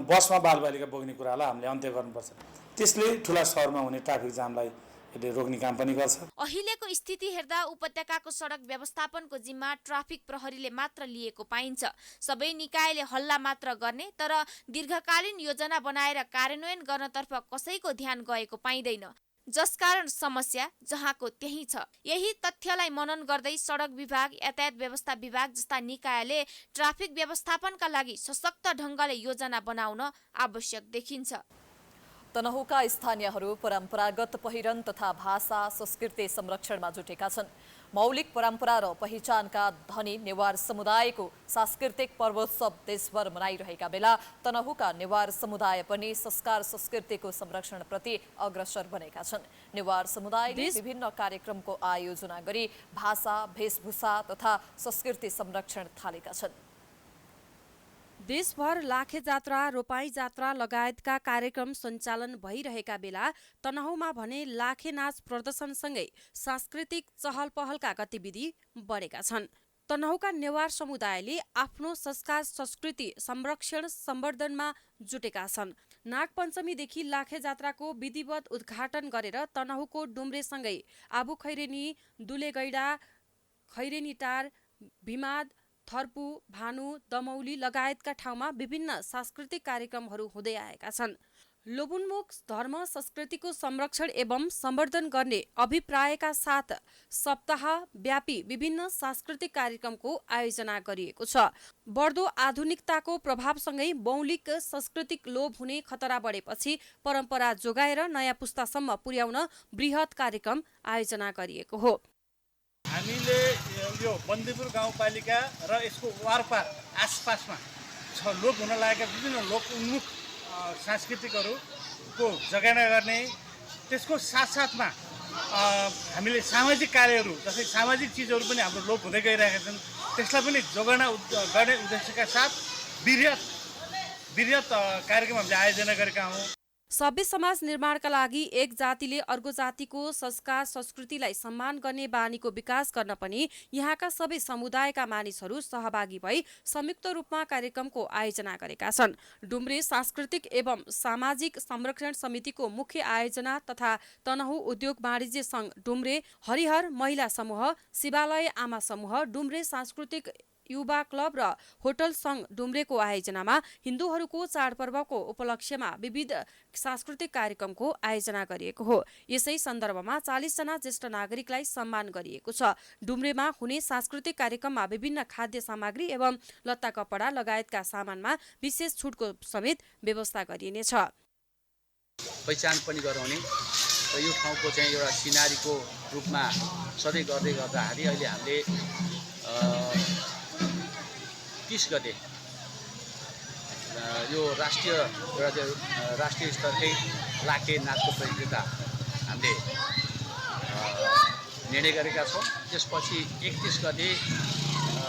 बसमा बालबालिका बोक्ने कुरालाई हामीले अन्त्य गर्नुपर्छ। त्यसले ठुला सहरमा हुने ट्राफिक जामलाई रोक्ने काम पनि गर्छ। अहिलेको स्थिति हेर्दा उपत्यकाको सडक व्यवस्थापनको जिम्मा ट्राफिक प्रहरीले मात्र लिएको पाइन्छ। सबै निकायले हल्ला मात्र गर्ने तर दीर्घकालीन योजना बनाएर कार्यान्वयन गर्नतर्फ कसैको ध्यान गएको पाइँदैन, जसकारण समस्या जहाँको त्यही छ। यही तथ्यलाई मनन गर्दै सडक विभाग, यातायात व्यवस्था विभाग जस्ता निकायले ट्राफिक व्यवस्थापनका लागि सशक्त ढङ्गले योजना बनाउन आवश्यक देखिन्छ। तनहुका स्थानीयहरू परम्परागत पहिरन तथा भाषा संस्कृति संरक्षणमा जुटेका छन्। मौलिक परम्परा र पहिचानका धनी नेवार समुदायको सांस्कृतिक पर्वोत्सव देशभर मनाइरहेका बेला तनहुका नेवार समुदाय पनि संस्कार संस्कृतिको संरक्षणप्रति अग्रसर बनेका छन्। नेवार समुदायले विभिन्न कार्यक्रमको आयोजना गरी भाषा, वेशभूषा तथा संस्कृति संरक्षण थालेका छन्। देशभर लाखे जात्रा, रोपाई जात्रा लगायतका कार्यक्रम सञ्चालन भइरहेका बेला तनहुमा भने लाखे नाच प्रदर्शनसँगै सांस्कृतिक चहल पहलका गतिविधि बढेका छन्। तनहुका नेवार समुदायले आफ्नो संस्कार संस्कृति संरक्षण सम्वर्धनमा जुटेका छन्। नागपञ्चमीदेखि लाखे जात्राको विधिवत उद्घाटन गरेर तनहुको डुम्रेसँगै आबु खैरेनी, दुलेगैडा, खैरेनीटार, भिमाद, थर्पु, भानु, दमौली लगायतका ठाउँमा विभिन्न सांस्कृतिक कार्यक्रमहरू हुँदै आएका छन्। लोबुन्मुख धर्म संस्कृतिको संरक्षण एवं सम्वर्धन गर्ने अभिप्रायका साथ सप्ताहव्यापी विभिन्न सांस्कृतिक कार्यक्रमको आयोजना गरिएको छ। बढ्दो आधुनिकताको प्रभावसँगै मौलिक सांस्कृतिक लोप हुने खतरा बढेपछि परम्परा जोगाएर नयाँ पुस्तासम्म पुर्याउन बृहत कार्यक्रम आयोजना गरिएको हो। हामीले यो बन्दीपुर गाउँपालिका र यसको वारपार आसपासमा लोप हुन लागेका विभिन्न लोक उन्मुख सांस्कृतिकहरूको जगाना गर्ने, त्यसको साथसाथमा हामीले सामाजिक कार्यहरू जस्तै सामाजिक चिजहरू पनि हाम्रो लोप हुँदै गइरहेका छन्, त्यसलाई पनि जोगाना गर्ने उद्देश्यका साथ वृहत कार्यक्रम हामीले आयोजना गरेका हौँ। सभ्य समाज निर्माणका लागि एक जातिले अर्को जातिको संस्कार संस्कृतिलाई सम्मान गर्ने बानीको विकास गर्न पनि यहाँका सबै समुदायका मानिसहरू सहभागी भई संयुक्त रूपमा कार्यक्रमको आयोजना गरेका छन्। डुम्रे सांस्कृतिक एवं सामाजिक संरक्षण समितिको मुख्य आयोजना तथा तनहु उद्योग वाणिज्य संघ डुम्रे, हरिहर महिला समूह, शिवालय आमा समूह, डुम्रे सांस्कृतिक युवा क्लब र होटल संघ डुम्रेको आयोजनामा हिन्दूहरूको चाडपर्वको उपलक्ष्यमा विविध सांस्कृतिक कार्यक्रमको आयोजना गरिएको हो। यसै सन्दर्भमा 40 जना ज्येष्ठ नागरिकलाई सम्मान गरिएको छ। डुम्रेमा हुने सांस्कृतिक कार्यक्रममा विभिन्न खाद्य सामग्री एवं लत्ता कपडा लगायतका सामानमा विशेष छुटको समेत व्यवस्था गरिनेछ। पहिचान पनि गराउने र यो ठाउँको चाहिँ एउटा सिनारीको रूपमा सधैँ गर्दै गर्दाखेरि अहिले हामीले 30 गते यो राष्ट्रिय स्तरकै लाखे नाचको प्रतियोगिता हामीले निर्णय गरेका छौँ। त्यसपछि 31 गते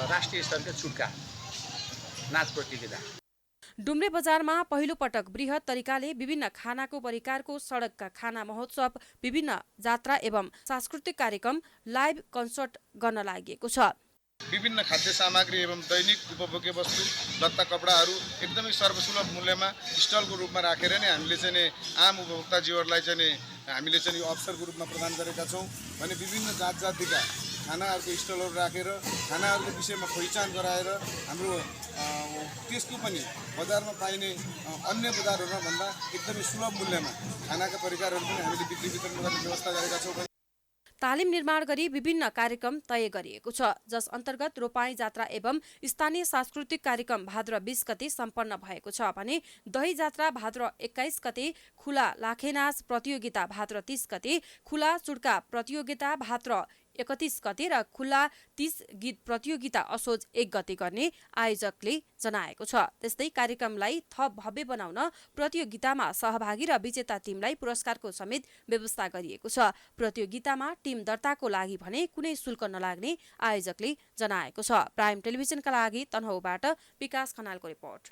राष्ट्रिय स्तरको छुटका नाच प्रतियोगिता। डुम्रे बजारमा पहिलो पटक बृहत तरिकाले विभिन्न खानाको परिकारको सडकका खाना महोत्सव, विभिन्न जात्रा एवं सांस्कृतिक कार्यक्रम, लाइभ कन्सर्ट गर्न लागि छ। विभिन्न खाद्य सामग्री एवं दैनिक उपभोग्य वस्तु, लत्ता कपडाहरू एकदमै सर्वसुलभ मूल्यमा स्टलको रूपमा राखेर नै हामीले चाहिँ आम उपभोक्ताजीहरूलाई चाहिँ हामीले चाहिँ यो अवसरको रूपमा प्रदान गरेका छौँ। भने विभिन्न जात जातिका खानाहरूको स्टलहरू राखेर खानाहरूको विषयमा पहिचान गराएर हाम्रो त्यसको पनि बजारमा पाइने अन्य बजारहरूमा भन्दा एकदमै सुलभ मूल्यमा खानाका परिकारहरू पनि हामीले बिक्री वितरण गर्ने व्यवस्था गरेका छौँ। तालिम निर्माण गरी विभिन्न कार्यक्रम तय गरिएको छ, जस अन्तर्गत रोपाई जात्रा एवं स्थानीय सांस्कृतिक कार्यक्रम भाद्र 20 गते सम्पन्न भएको छ भने दही जात्रा भाद्र 21 गते, खुला लाखेनाच प्रतियोगिता भाद्र 30 गते, खुला चुड्का प्रतियोगिता भाद्र 31 गते र खुला 30 गीत प्रतियोगिता असोज 1 गते गर्ने आयोजकले जनाएको छ। त्यस्तै कार्यक्रमलाई थप भव्य बनाउन प्रतियोगितामा सहभागी र विजेता टिमलाई पुरस्कारको समेत व्यवस्था गरिएको छ। प्रतियोगितामा टिम दर्ताको लागि भने कुनै शुल्क नलाग्ने आयोजकले जनाएको छ। प्राइम टेलिभिजनका लागि तनहुँबाट विकास खनालको रिपोर्ट।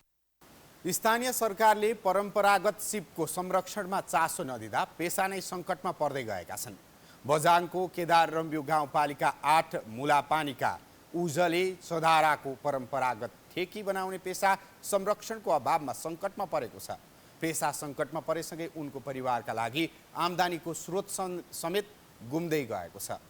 स्थानीय सरकारले परम्परागत सिपको संरक्षणमा चासो नदिँदा पेसा नै सङ्कटमा पर्दै गएका छन्। बझाङको केदार रम्ब्यू गाउँपालिका 8 मुलापानीका उजले चौधाराको परम्परागत ठेकी बनाउने पेसा संरक्षणको अभावमा सङ्कटमा परेको छ। पेसा सङ्कटमा परेसँगै उनको परिवारका लागि आम्दानीको स्रोत समेत गुम्दै गएको छ।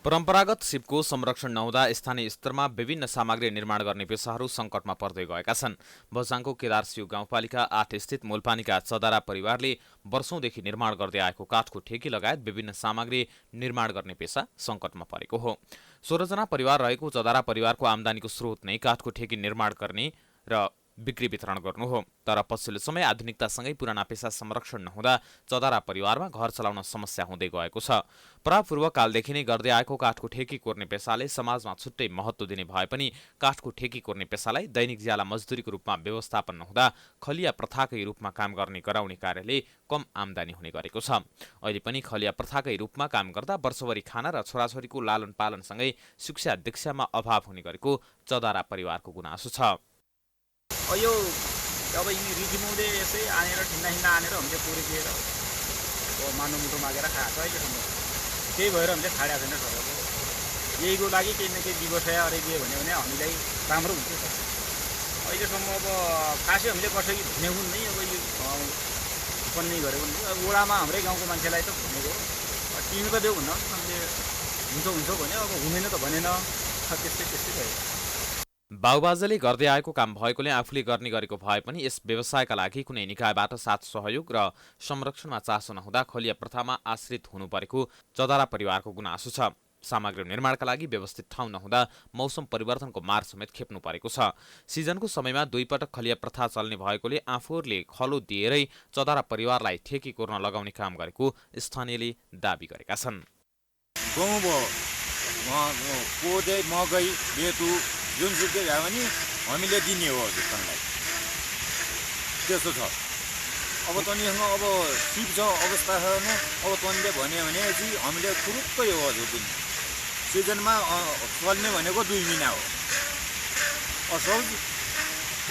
परम्परागत सिपको संरक्षण नहुँदा स्थानीय स्तरमा विभिन्न सामग्री निर्माण गर्ने पेसाहरू सङ्कटमा पर्दै गएका छन्। बझाङको केदारसिउ गाउँपालिका 8 स्थित मुलपानीका चदारा परिवारले वर्षौंदेखि निर्माण गर्दै आएको काठको ठेकी लगायत विभिन्न सामग्री निर्माण गर्ने पेसा सङ्कटमा परेको हो। 16 जना परिवार रहेको चदारा परिवारको आम्दानीको स्रोत नै काठको ठेकी निर्माण गर्ने र बिक्री वितरण गर्नु हो। तर पछिल्लो समय आधुनिकतासँगै पुराना पेसा संरक्षण नहुँदा चदारा परिवारमा घर चलाउन समस्या हुँदै गएको छ। परापूर्व कालदेखि नै गर्दै आएको काठको ठेकी कोर्ने पेसाले समाजमा छुट्टै महत्त्व दिने भए पनि काठको ठेकी कोर्ने पेसालाई दैनिक ज्याला मजदुरीको रूपमा व्यवस्थापन नहुँदा खलिया प्रथाकै रूपमा काम गर्ने गराउने कार्यले कम आम्दानी हुने गरेको छ। अहिले पनि खलिया प्रथाकै रूपमा काम गर्दा वर्षभरि खाना र छोराछोरीको लालन पालनसँगै शिक्षा दीक्षामा अभाव हुने गरेको चदारा परिवारको गुनासो छ। यो अब यी रीतिमुले यसै आनेर ठिन्ना आनेर हामीले पुरिदिएर मानु मुटु मागेर खाएको अहिलेसम्म। त्यही भएर हामीले खाडा छैन सर। अब यहीको लागि केही न केही व्यवसाय अरे दियो भने हामीलाई राम्रो हुन्थ्यो सर। अहिलेसम्म अब खासै हामीले कसै भनेको नै अब यो पन्ने गरेको नि। अब वडामा हाम्रै गाउँको मान्छेलाई त भनेको टिमी त देऊ भन्न हामीले हुन्छ भन्यो, अब हुँदैन त भनेन। त्यस्तै भयो। बाउबाजेले गर्दै आएको काम भएकोले आफूले गर्ने गरेको भए पनि यस व्यवसायका लागि कुनै निकायबाट साथ सहयोग र संरक्षणमा चासो नहुँदा खलिया प्रथामा आश्रित हुनु परेको चदारा परिवारको गुनासो छ। सामग्री निर्माणका लागि व्यवस्थित ठाउँ नहुँदा मौसम परिवर्तनको मार समेत खेप्नु परेको छ। सिजनको समयमा 2 पटक खलिया प्रथा चल्ने भएकोले आफूहरूले खलो दिएरै चदारा परिवारलाई ठेकी कोर्न लगाउने काम गरेको स्थानीयले दाबी गरेका छन्। कोदे मकै बेतु जुनसुकै भए पनि हामीले दिने हो हजुरलाई। त्यस्तो छ। अब तनीसँग अब सिप छ अवस्था छ भने अब तनीले भन्यो भने चाहिँ हामीले खुरुक्कै हो हजुर दिने। सिजनमा चल्ने भनेको 2 महिना हो, असोज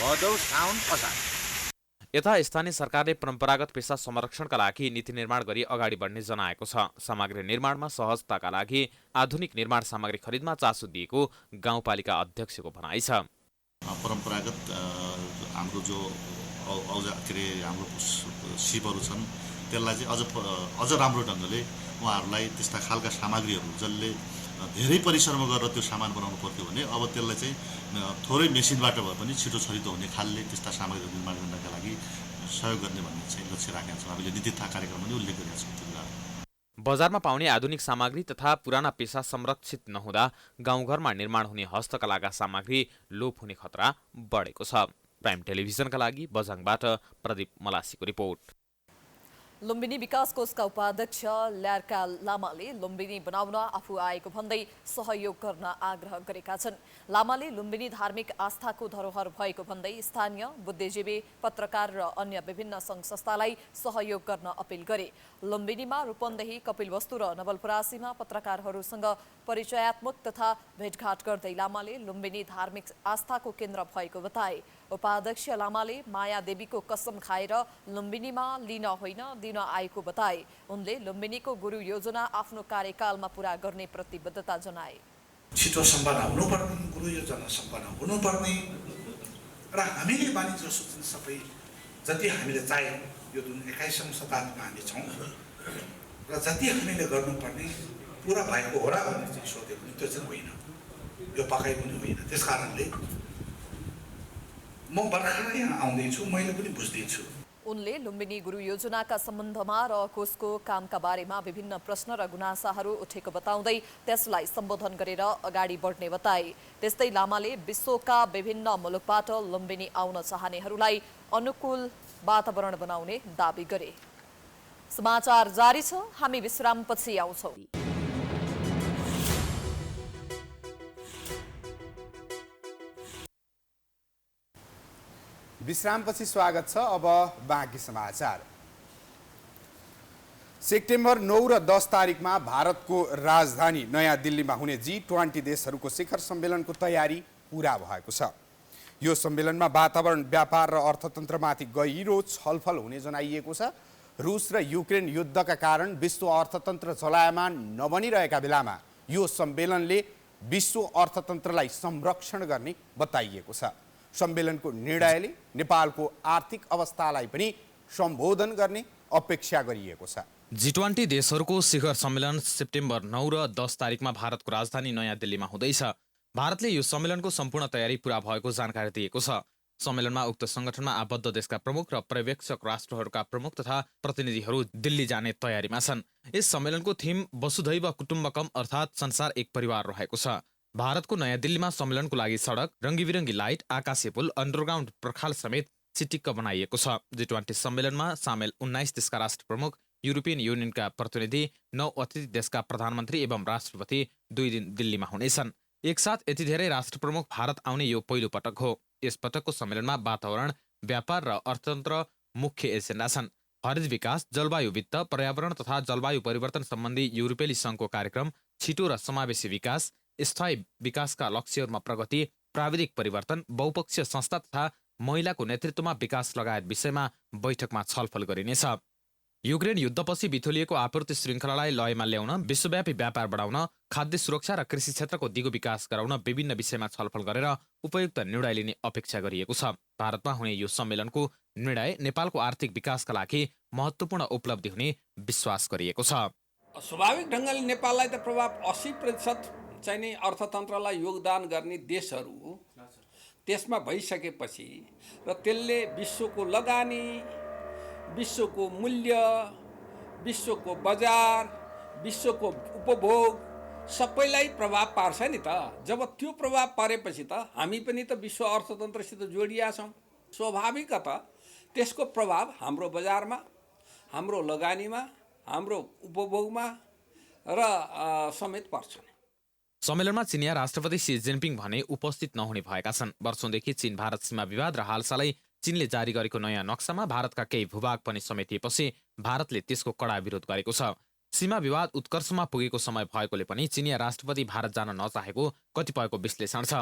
भदौ साउन असार। यता स्थानीय सरकारले परम्परागत पेसा संरक्षणका लागि नीति निर्माण गरी अगाडि बढ्ने जनाएको छ। सामग्री निर्माणमा सहजताका लागि आधुनिक निर्माण सामग्री खरिदमा चासो दिएको गाउँपालिका अध्यक्षको भनाइ छ। परम्परागत हाम्रो जो औजार के अरे हाम्रो सिपहरू छन् त्यसलाई चाहिँ अझ राम्रो ढङ्गले उहाँहरूलाई त्यस्ता खालका सामग्रीहरू जसले धेरै परिश्रम गरेर त्यो सामान बनाउनु पर्थ्यो भने अब त्यसलाई चाहिँ थोरै मेसिनबाट भए पनि छिटो छरितो हुने खालले त्यस्ता सामग्रीहरू निर्माण गर्नका लागि सहयोग गर्ने भन्ने चाहिँ लक्ष्य राखेका छौँ। हामीले नीति तथा कार्यक्रममा पनि उल्लेख गरेका छौँ। बजारमा पाउने आधुनिक सामग्री तथा पुराना पेसा संरक्षित नहुँदा गाउँघरमा निर्माण हुने हस्तकलाका सामग्री लोप हुने खतरा बढेको छ। प्राइम टेलिभिजनका लागि बझाङबाट प्रदीप मलासीको रिपोर्ट। लुम्बिनी विकास कोषका उपाध्यक्ष ल्यार्का लामाले लुम्बिनी बनाउन आफू आएको भन्दै सहयोग गर्न आग्रह गरेका छन्। लामाले लुम्बिनी धार्मिक आस्थाको धरोहर भएको भन्दै स्थानीय बुद्धिजीवी, पत्रकार र अन्य विभिन्न सङ्घ संस्थालाई सहयोग गर्न अपिल गरे। लुम्बिनीमा रूपन्देही, कपिलवस्तु र नवलपरासीमा पत्रकारहरूसँग परिचयात्मक तथा भेटघाट गर्दै लामाले लुम्बिनी धार्मिक आस्थाको केन्द्र भएको बताए। उपाध्यक्ष लामाले मायादेवीको कसम खाएर लुम्बिनीमा लिन होइन दिन आएको बताए। उनले लुम्बिनीको गुरु योजना आफ्नो कार्यकालमा पूरा गर्ने प्रतिबद्धता जनाए। छिटो सम्पन्न हुनुपर्ने गुरु योजना सम्पन्न हुनुपर्ने र हामीले वाणिज्य सूचना सबै जति हामीले चाह्यौँ यो जुन 21औं शताब्दीमा हामी छौँ र जति हामीले गर्नुपर्ने पुरा भएको हो र भन्ने चाहिँ सोध्यो भने त्यो चाहिँ होइन, यो पकाइ पनि होइन। त्यस कारणले म भर्खरै यहाँ आउँदैछु, मैले पनि बुझ्दैछु। उनले लुम्बिनी गुरु योजनाका सम्बन्धमा र कोषको कामका बारेमा विभिन्न प्रश्न र गुनासाहरू उठेको बताउँदै त्यसलाई सम्बोधन गरेर अगाडि बढ्ने बताए। त्यस्तै लामाले विश्वका विभिन्न मुलुकबाट लुम्बिनी आउन चाहनेहरूलाई अनुकूल वातावरण बनाउने दाबी गरे। समाचार जारी छ, हामी विश्रामपछि आउँछौँ। विश्रामपछि स्वागत छ। अब बाँकी समाचार। सेप्टेम्बर 9 र 10 तारिकमा भारतको राजधानी नयाँ दिल्लीमा हुने G20 देशहरूको शिखर सम्मेलनको तयारी पूरा भएको छ। यो सम्मेलनमा वातावरण, व्यापार र अर्थतन्त्रमाथि गहिरो छलफल हुने जनाइएको छ। रुस र युक्रेन युद्धका कारण विश्व अर्थतन्त्र चलायमान नबनिरहेका बेलामा यो सम्मेलनले विश्व अर्थतन्त्रलाई संरक्षण गर्ने बताइएको छ। सम्मेलनको निर्णयले नेपालको आर्थिक अवस्थालाई पनि सम्बोधन गर्ने अपेक्षा गरिएको छ। G20 देशहरूको शिखर सम्मेलन सेप्टेम्बर 9 र 10 तारिकमा भारतको राजधानी नयाँ दिल्लीमा हुँदैछ। भारतले यो सम्मेलनको सम्पूर्ण तयारी पूरा भएको जानकारी दिएको छ। सम्मेलनमा उक्त संगठनमा आबद्ध देशका प्रमुख र पर्यवेक्षक राष्ट्रहरूका प्रमुख तथा प्रतिनिधिहरू दिल्ली जाने तयारीमा छन्। यस सम्मेलनको थीम वसुधैव कुटुम्बकम अर्थात् संसार एक परिवार रहेको छ। भारतको नयाँ दिल्लीमा सम्मेलनको लागि सडक, रङ्गीबिरङ्गी लाइट, आकाशे पुल, अन्डरग्राउन्ड पर्खाल समेत चिटिक्क बनाइएको छ। G20 सम्मेलनमा सामेल 19 देशका राष्ट्र प्रमुख, युरोपियन युनियनका प्रतिनिधि, 9 अतिथि देशका प्रधानमन्त्री एवं राष्ट्रपति 2 दिन दिल्लीमा हुनेछन्। एकसाथ यति धेरै राष्ट्र प्रमुख भारत आउने यो पहिलो पटक हो। यस पटकको सम्मेलनमा वातावरण, व्यापार र अर्थतन्त्र मुख्य एजेन्डा छन्। हरित विकास, जलवायु वित्त, पर्यावरण तथा जलवायु परिवर्तन सम्बन्धी युरोपेली सङ्घको कार्यक्रम, छिटो र समावेशी विकास, स्थायी विकासका लक्ष्यहरूमा प्रगति, प्राविधिक परिवर्तन, बहुपक्षीय संस्था तथा महिलाको नेतृत्वमा विकास लगायत विषयमा बैठकमा छलफल गरिनेछ। युक्रेन युद्धपछि बिथोलिएको आपूर्ति श्रृङ्खलालाई लयमा ल्याउन, विश्वव्यापी व्यापार बढाउन, खाद्य सुरक्षा र कृषि क्षेत्रको दिगो विकास गराउन विभिन्न विषयमा छलफल गरेर उपयुक्त निर्णय लिने अपेक्षा गरिएको छ। भारतमा हुने यो सम्मेलनको निर्णय नेपालको आर्थिक विकासका लागि महत्त्वपूर्ण उपलब्धि हुने विश्वास गरिएको छ। स्वाभाविक ढङ्गले नेपाललाई त प्रभाव 80% चाहिँ नि अर्थतन्त्रलाई योगदान गर्ने देशहरू त्यसमा भइसकेपछि र त्यसले विश्वको लगानी, विश्वको मूल्य, विश्वको बजार, विश्वको उपभोग सबैलाई प्रभाव पार्छ नि त। जब त्यो प्रभाव पारेपछि त हामी पनि त विश्व अर्थतन्त्रसित जोडिया छौँ। स्वाभाविकतः त्यसको प्रभाव हाम्रो बजारमा, हाम्रो लगानीमा, हाम्रो उपभोगमा र समेत पर्छ। सम्मेलनमा चिनिया राष्ट्रपति सी जिनपिङ भने उपस्थित नहुने भएका छन्। वर्षौंदेखि चीन भारत सीमा विवाद र हालसालै चीनले जारी गरेको नयाँ नक्सामा भारतका केही भूभाग पनि समेटिएपछि भारतले त्यसको कडा विरोध गरेको छ। सीमा विवाद उत्कर्षमा पुगेको समय भएकोले पनि चिनिया राष्ट्रपति भारत जान नचाहेको कतिपयको विश्लेषण छ।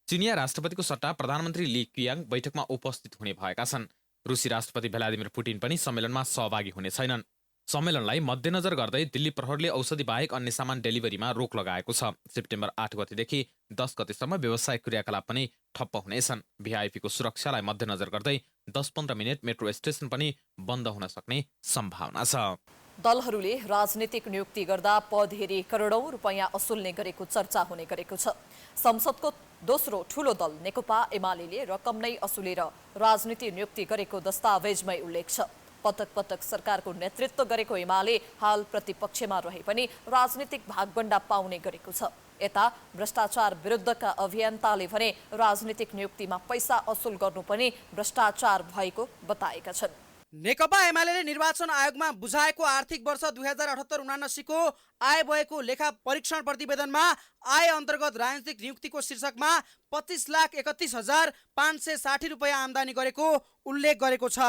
चिनिया राष्ट्रपतिको सट्टा प्रधानमन्त्री ली क्वियाङ बैठकमा उपस्थित हुने भएका छन्। रुसी राष्ट्रपति भ्लादिमिर पुटिन पनि सम्मेलनमा सहभागी हुने छैनन्। सम्मेलनलाई मध्यनजर गर्दै दिल्ली प्रहरले औषधि बाहेक अन्य सामान डेलिभरीमा रोक लगाएको छ। सेप्टेम्बर 8 गतेदेखि 10 गतेसम्म व्यावसायिक क्रियाकलाप पनि ठप्प हुनेछन्। भिआइपीको सुरक्षालाई मध्यनजर गर्दै 10-15 मिनट मेट्रो स्टेसन पनि बन्द हुन सक्ने सम्भावना छ। दलहरूले राजनीतिक नियुक्ति गर्दा पद हेरी करोडौं रुपैयाँ असुल्ने गरेको चर्चा हुने गरेको छ। संसदको दोस्रो ठूलो दल नेकपा एमाले रकम नै असुलेर राजनीति नियुक्ति गरेको दस्तावेजमै उल्लेख छ। पटक पटक सरकारको नेतृत्व गरेको एमाले हाल प्रतिपक्षमा रहे पनि राजनीतिक भागबण्डा पाउने गरेको छ। यता भ्रष्टाचार विरुद्धका अभियन्ताले भने राजनीतिक नियुक्तिमा पैसा असुल गर्नु पनि भ्रष्टाचार भएको बताएका छन्। नेकपा एमाले निर्वाचन आयोगमा बुझाएको आर्थिक वर्ष 2078-79 को आय भएको लेखा परीक्षण प्रतिवेदनमा आय अन्तर्गत राजनीतिक नियुक्तिको शीर्षकमा 25,31,560 रुपैयाँ आम्दानी गरेको उल्लेख गरेको छ।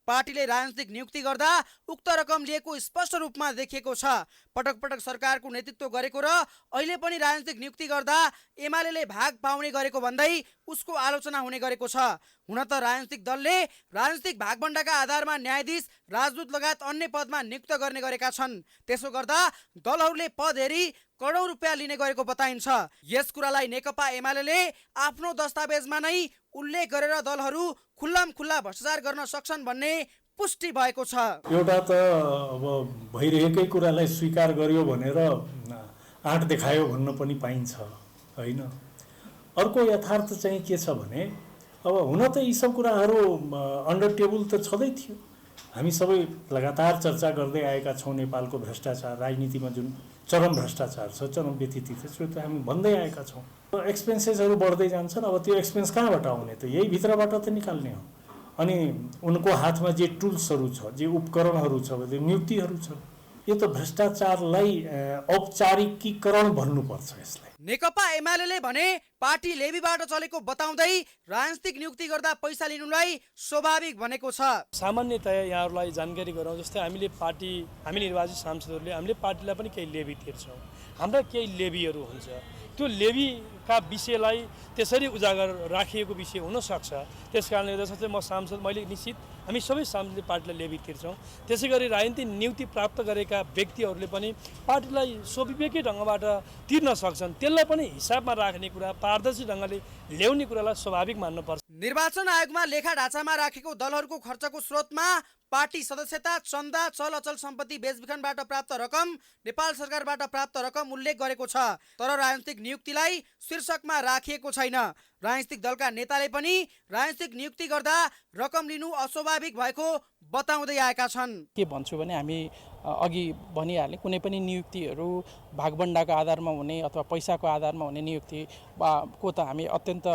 पार्टीले राजनीतिक नियुक्ति गर्दा उक्त रकम लिएको स्पष्ट रूपमा देखिएको छ। पटक पटक सरकारको नेतृत्व गरेको र अहिले पनि राजनीतिक नियुक्ति गर्दा एमाले भाग पाउने गरेको भन्दै उसको आलोचना हुने गरेको छ। हुन त राजनीतिक दलले राजनीतिक भागबण्डाका आधारमा न्यायाधीश, राजदूत लगायत अन्य पदमा नियुक्त गर्ने गरेका छन्। त्यसो गर्दा दलहरूले पद हेरी करोडौं रुपियाँ लिने गरेको बताइन्छ। यस कुरालाई नेकपा एमाले आफ्नो दस्तावेजमा नै उल्लेख गरेर दलहरू खुल्लामखुल्ला भ्रष्टाचार गर्न सक्छन् भन्ने पुष्टि भएको छ। एउटा त अब भइरहेकै कुरालाई स्वीकार गर्यो भनेर आँट देखायो भन्न पनि पाइन्छ होइन। अर्को यथार्थ चाहिँ के छ भने अब हुन त यी सब कुराहरू अन्डर टेबल त छँदै थियो। हामी सबै लगातार चर्चा गर्दै आएका छौँ नेपालको भ्रष्टाचार, राजनीतिमा जुन चरम भ्रष्टाचार छ, चरम व्यथिति छ, त्यो त हामी भन्दै आएका छौँ। एक्सपेन्सेसहरू बढ्दै जान्छन्। अब त्यो एक्सपेन्स कहाँबाट आउने त? यही भित्रबाट त निकाल्ने हो। अनि उनको हातमा जे टुल्सहरू छ, जे उपकरणहरू छ, त्यो नियुक्तिहरू छ, यो त भ्रष्टाचारलाई औपचारिकीकरण भन्नुपर्छ यसलाई। नेकपा एमाले भने पार्टी लेबीबाट चलेको बताउँदै राजनीतिक नियुक्ति गर्दा पैसा लिनुलाई स्वाभाविक भनेको छ। सामान्यतया यहाँहरूलाई जानकारी गराउँ, जस्तै हामीले निर्वाचित सांसदहरूले हामीले पार्टीलाई पनि केही लेबी तिर्छौँ। हाम्रा केही लेबीहरू हुन्छ, त्यो लेबीका विषयलाई त्यसरी उजागर राखिएको विषय हुनसक्छ। त्यस कारणले गर्दा जस्तै म सांसद, मैले निश्चित हामी सबै सांसदले पार्टीलाई लेबी तिर्छौँ। त्यसै गरी राजनीतिक नियुक्ति प्राप्त गरेका व्यक्तिहरूले पनि पार्टीलाई स्वविवेकी ढङ्गबाट तिर्न सक्छन्। त्यसलाई पनि हिसाबमा राख्ने कुरा, पारदर्शी ढङ्गले ल्याउने कुरालाई स्वाभाविक मान्नुपर्छ। निर्वाचन आयोगमा लेखा ढाँचामा राखेको दलहरूको खर्चको स्रोतमा पार्टी सदस्यता, चन्दा, चल अचल सम्पत्ति बेचबिखनबाट प्राप्त रकम, नेपाल सरकारबाट प्राप्त रकम उल्लेख गरेको छ। तर राजनीतिक नियुक्तिलाई शीर्षकमा राखिएको छैन। राजनीतिक दलका नेताले पनि राजनीतिक नियुक्ति गर्दा रकम लिनु अस्वाभाविक भएको बताउँदै आएका छन्। के भन्छु भने हामी अघि भनिहालेँ, कुनै पनि नियुक्तिहरू भागबण्डाको आधारमा हुने अथवा पैसाको आधारमा हुने नियुक्ति को त हामी अत्यन्त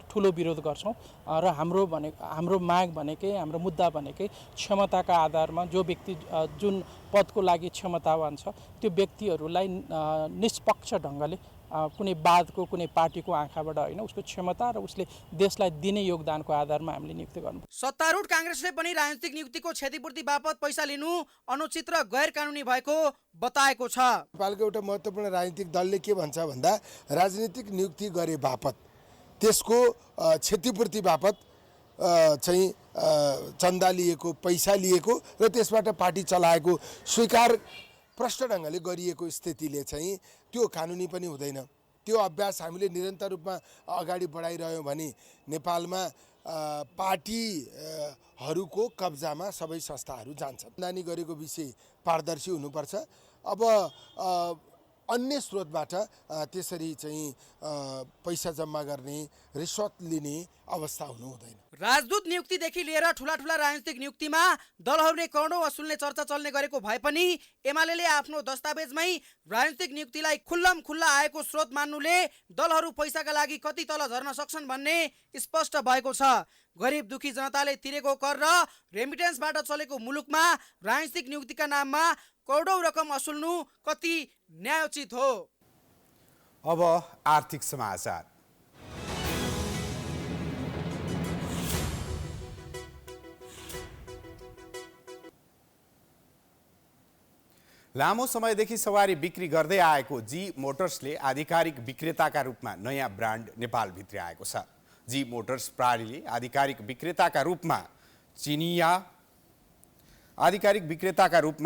ठुलो विरोध गर्छौँ। र हाम्रो माग भनेकै, हाम्रो मुद्दा भनेकै क्षमताका आधारमा जो व्यक्ति जुन पदको लागि क्षमतावान छ त्यो व्यक्तिहरूलाई निष्पक्ष ढङ्गले कुनै वादको, कुनै पार्टीको आँखाबाट होइन, उसको क्षमता र उसले देशलाई दिने योगदानको आधारमा हामीले नियुक्ति गर्नु। सत्तारूढ काङ्ग्रेसले पनि राजनीतिक नियुक्तिको क्षतिपूर्ति बापत पैसा लिनु अनुचित र गैर कानुनी भएको बताएको छ। नेपालको एउटा महत्त्वपूर्ण राजनीतिक दलले के भन्छ भन्दा राजनीतिक नियुक्ति गरे बापत त्यसको क्षतिपूर्ति बापत चाहिँ चन्दा लिएको, पैसा लिएको र त्यसबाट पार्टी चलाएको स्वीकार प्रष्ट ढङ्गले गरिएको स्थितिले चाहिँ त्यो कानुनी पनि हुँदैन। त्यो अभ्यास हामीले निरन्तर रूपमा अगाडि बढाइरह्यौँ भने नेपालमा पार्टीहरूको कब्जामा सबै संस्थाहरू जान्छन्। नानी गरेको विषय पारदर्शी हुनुपर्छ। अब अन्य स्रोतबाट त्यसरी चाहिँ पैसा जम्मा गर्ने, रिश्वत लिने अवस्था हुनु हुँदैन। राजदूत नियुक्तिदेखि लिएर ठुला राजनीतिक नियुक्तिमा दलहरूले करोडौं वसुल्ने चर्चा चल्ने गरेको भए पनि एमाले आफ्नो दस्तावेजमै राजनीतिक नियुक्तिलाई खुल्लमखुल्ला आएको स्रोत मान्नुले दलहरू पैसाका लागि कति तल झर्न सक्छन् भन्ने स्पष्ट भएको छ। गरिब दुखी जनताले तिरेको कर र रेमिटेन्सबाट चलेको मुलुकमा राजनीतिक नियुक्तिका नाममा करोडौं रकम असुल्नु कति न्यायोचित हो। अब आर्थिक समाचार। लामो समयदेखि सवारी बिक्री गर्दै आएको जी मोटर्सले आधिकारिक विक्रेताका रूपमा नयाँ ब्रान्ड नेपाल भित्र आएको छ। जी मोटर्स प्रणालीले आधिकारिक विक्रेताका रूपमा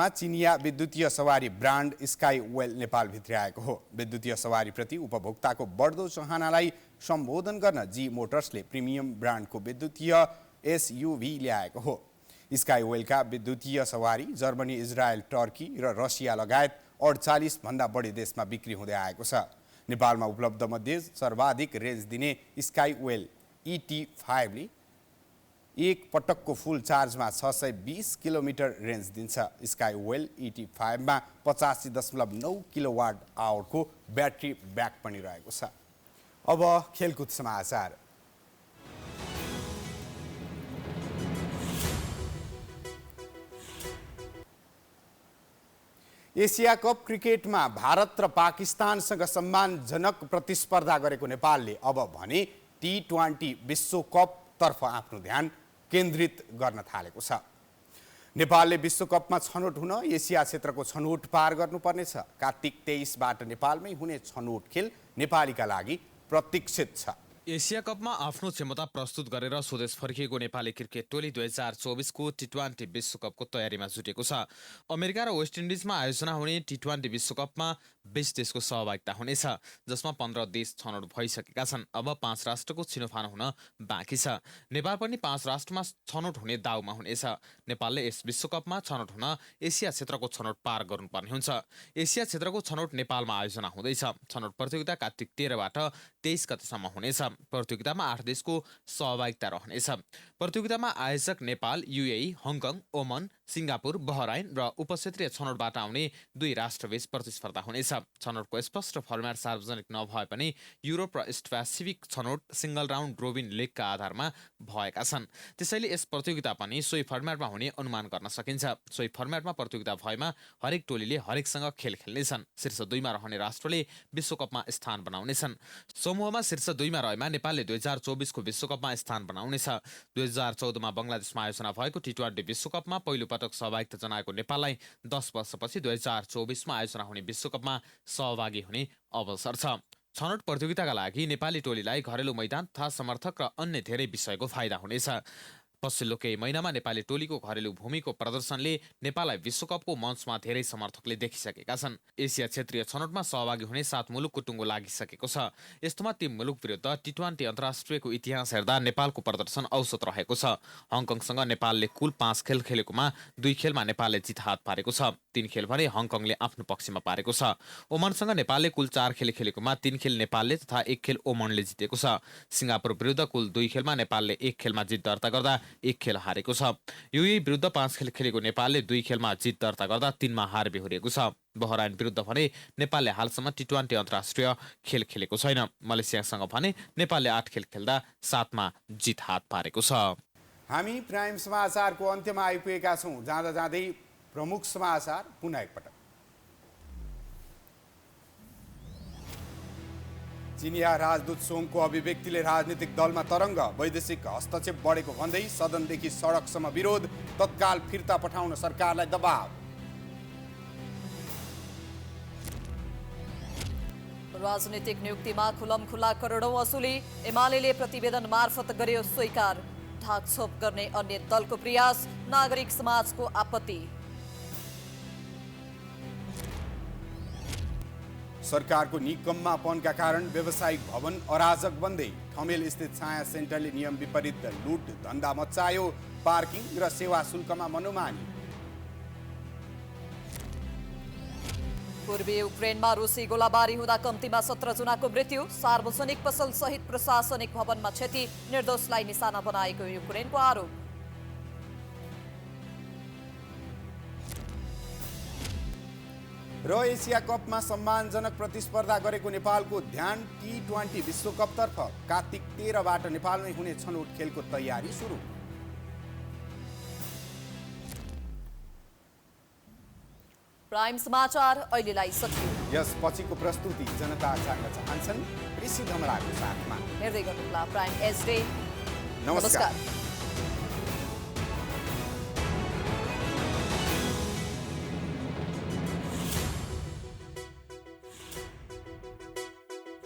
चिनिया विद्युतीय सवारी ब्रान्ड स्काई वेल नेपाल भित्र आएको हो। विद्युतीय सवारीप्रति उपभोक्ताको बढ्दो चाहनालाई सम्बोधन गर्न जी मोटर्सले प्रिमियम ब्रान्डको विद्युतीय एसयुभी ल्याएको हो। स्काई वेलका विद्युतीय सवारी जर्मनी, इजरायल, टर्की र रसिया लगायत 48 भन्दा बढी देशमा बिक्री हुँदै आएको छ। नेपालमा उपलब्ध मध्ये सर्वाधिक रेन्ज दिने स्काई वेल ET5 ले एक पटकको फुल चार्जमा 620 किलोमिटर रेन्ज दिन्छ। स्काई वेल ET5 मा 85.9 किलोवाट आवरको ब्याट्री ब्याक पनि रहेको छ। अब खेलकुद समाचार। एशिया कप क्रिकेटमा भारत र पाकिस्तानसँग सम्मानजनक प्रतिस्पर्धा गरेको नेपालले अब भने T20 विश्वकप तर्फ आफ्नो ध्यान केन्द्रित गर्न थालेको छ। नेपालले विश्वकपमा छनौट हुन एसिया क्षेत्रको छनौट पार गर्नुपर्नेछ। कार्तिक 23बाट नेपालमै हुने छनौट खेल नेपालीका लागि प्रतीक्षित छ। एसिया कपमा आफ्नो क्षमता प्रस्तुत गरेर स्वदेश फर्किएको नेपाली क्रिकेट टोली 2024को टी20 विश्वकपको तयारीमा जुटेको छ। अमेरिका र वेस्ट इन्डिजमा आयोजना हुने टी20 विश्वकपमा 20 देशको सहभागिता हुनेछ, जसमा 15 देश छनौट भइसकेका छन्। अब 5 राष्ट्रको छिनोफानो हुन बाँकी छ। नेपाल पनि 5 राष्ट्रमा छनौट हुने दाउमा हुनेछ। नेपालले यस विश्वकपमा छनौट हुन एसिया क्षेत्रको छनौट पार गर्नुपर्ने हुन्छ। एसिया क्षेत्रको छनौट नेपालमा आयोजना हुँदैछ। छनौट प्रतियोगिता कार्तिक 13बाट 23 गतेसम्म हुनेछ। प्रतियोगितामा 8 देशको सहभागिता रहनेछ। प्रतियोगितामा आयोजक नेपाल, युएई, हङकङ, ओमन, सिङ्गापुर, बहराइन र उपक्षेत्रीय छनौटबाट आउने 2 राष्ट्रबीच प्रतिस्पर्धा हुनेछ। छनौटको स्पष्ट फर्मेट सार्वजनिक नभए पनि युरोप र इस्ट पेसिफिक छनौट सिङ्गल राउन्ड रोबिन लिगका आधारमा भएका छन्। त्यसैले यस प्रतियोगिता पनि सोही फर्मेटमा हुने अनुमान गर्न सकिन्छ। सोही फर्मेटमा प्रतियोगिता भएमा हरेक टोलीले हरेकसँग खेल खेल्नेछन्। शीर्ष 2मा रहने राष्ट्रले विश्वकपमा स्थान बनाउनेछन्। समूहमा शीर्ष 2मा रहेमा नेपालले 2024को विश्वकपमा स्थान बनाउनेछ। 2014मा बङ्गलादेशमा आयोजना भएको टी20 विश्वकपमा पहिलो पटक सहभागिता जनाएको नेपाललाई 10 वर्षपछि 2024मा आयोजना हुने विश्वकपमा सहभागी हुने अवसर छ। छनौट प्रतियोगिताका लागि नेपाली टोलीलाई घरेलु मैदान तथा समर्थक र अन्य धेरै विषयको फाइदा हुनेछ। पछिल्लो केही महिनामा नेपाली टोलीको घरेलु भूमिको प्रदर्शनले नेपाललाई विश्वकपको मञ्चमा धेरै समर्थकले देखिसकेका छन्। एसिया क्षेत्रीय छनौटमा सहभागी हुने 7 मुलुकको टुङ्गो लागिसकेको छ। यस्तोमा ती मुलुक विरुद्ध टी20 अन्तर्राष्ट्रियको इतिहास हेर्दा नेपालको प्रदर्शन औसत रहेको छ। हङकङसँग नेपालले कुल 5 खेल खेलेकोमा 2 खेलमा नेपालले जित हात पारेको छ। 3 खेल भने हङकङले आफ्नो पक्षमा पारेको छ। ओमनसँग नेपालले कुल 4 खेल खेलेकोमा 3 खेल नेपालले तथा 1 खेल ओमनले जितेको छ। सिङ्गापुर विरुद्ध कुल 2 खेलमा नेपालले 1 खेलमा जित दर्ता गर्दा 1 खेल हारेको छ। युएई विरुद्ध 5 खेल खेलेको नेपालले 2 खेलमा जित दर्ता गर्दा 3मा हार बेहोरिएको छ। बहराइन विरुद्ध भने नेपालले हालसम्म टी20 अन्तर्राष्ट्रिय खेल खेलेको छैन। मलेसियासँग भने नेपालले 8 खेल खेल्दा 7मा जित हात पारेको छ। हामी प्राइम समाचारको अन्त्यमा आइपुगेका छौँ। जाँदा जाँदै प्रमुख समाचार पुनः एकपटक। चिनिया राजदूत सोङको अभिव्यक्तिले राजनीतिक दलमा तरङ्ग, वैदेशिक हस्तक्षेप बढेको भन्दै सदनदेखि सडकसम्म विरोध, तत्काल फिर्ता पठाउन सरकारलाई दबाव। राजनीतिक नियुक्तिमा खुलमखुला करोडौं वसुली, एमाले प्रतिवेदन मार्फत गर्यो स्वीकार। ढाकछोप गर्ने अन्य दलको प्रयास, नागरिक समाजको आपत्ति। सरकारको निकम्मापनका कारण व्यावसायिक भवन अराजक बन्दै, ठमेल स्थित छाया सेन्टरले नियम विपरीत लुट धन्दा मचायो, पार्किङ र सेवा शुल्कमा मनोमानी। पूर्वी युक्रेनमा रुसी गोलाबारी हुँदा कम्तीमा 17 जनाको मृत्यु, सार्वजनिक पसल सहित प्रशासनिक भवनमा क्षति, निर्दोषलाई निशाना बनाएको युक्रेनको आरोप। र एसिया कपमा सम्मानजनक प्रतिस्पर्धा गरेको नेपालको ध्यान टी20 विश्वकपतर्फ। कार्तिक 13बाट नेपालमै हुने छनौट खेलको तयारी सुरु। प्राइम समाचार अहिलेलाई सकियो। यसपछिको प्रस्तुति जनता जान्न चाहन्छन् ऋषि धमलाको साथमा। हेर्दै गर्नुहोला प्राइम एसडे। नमस्कार।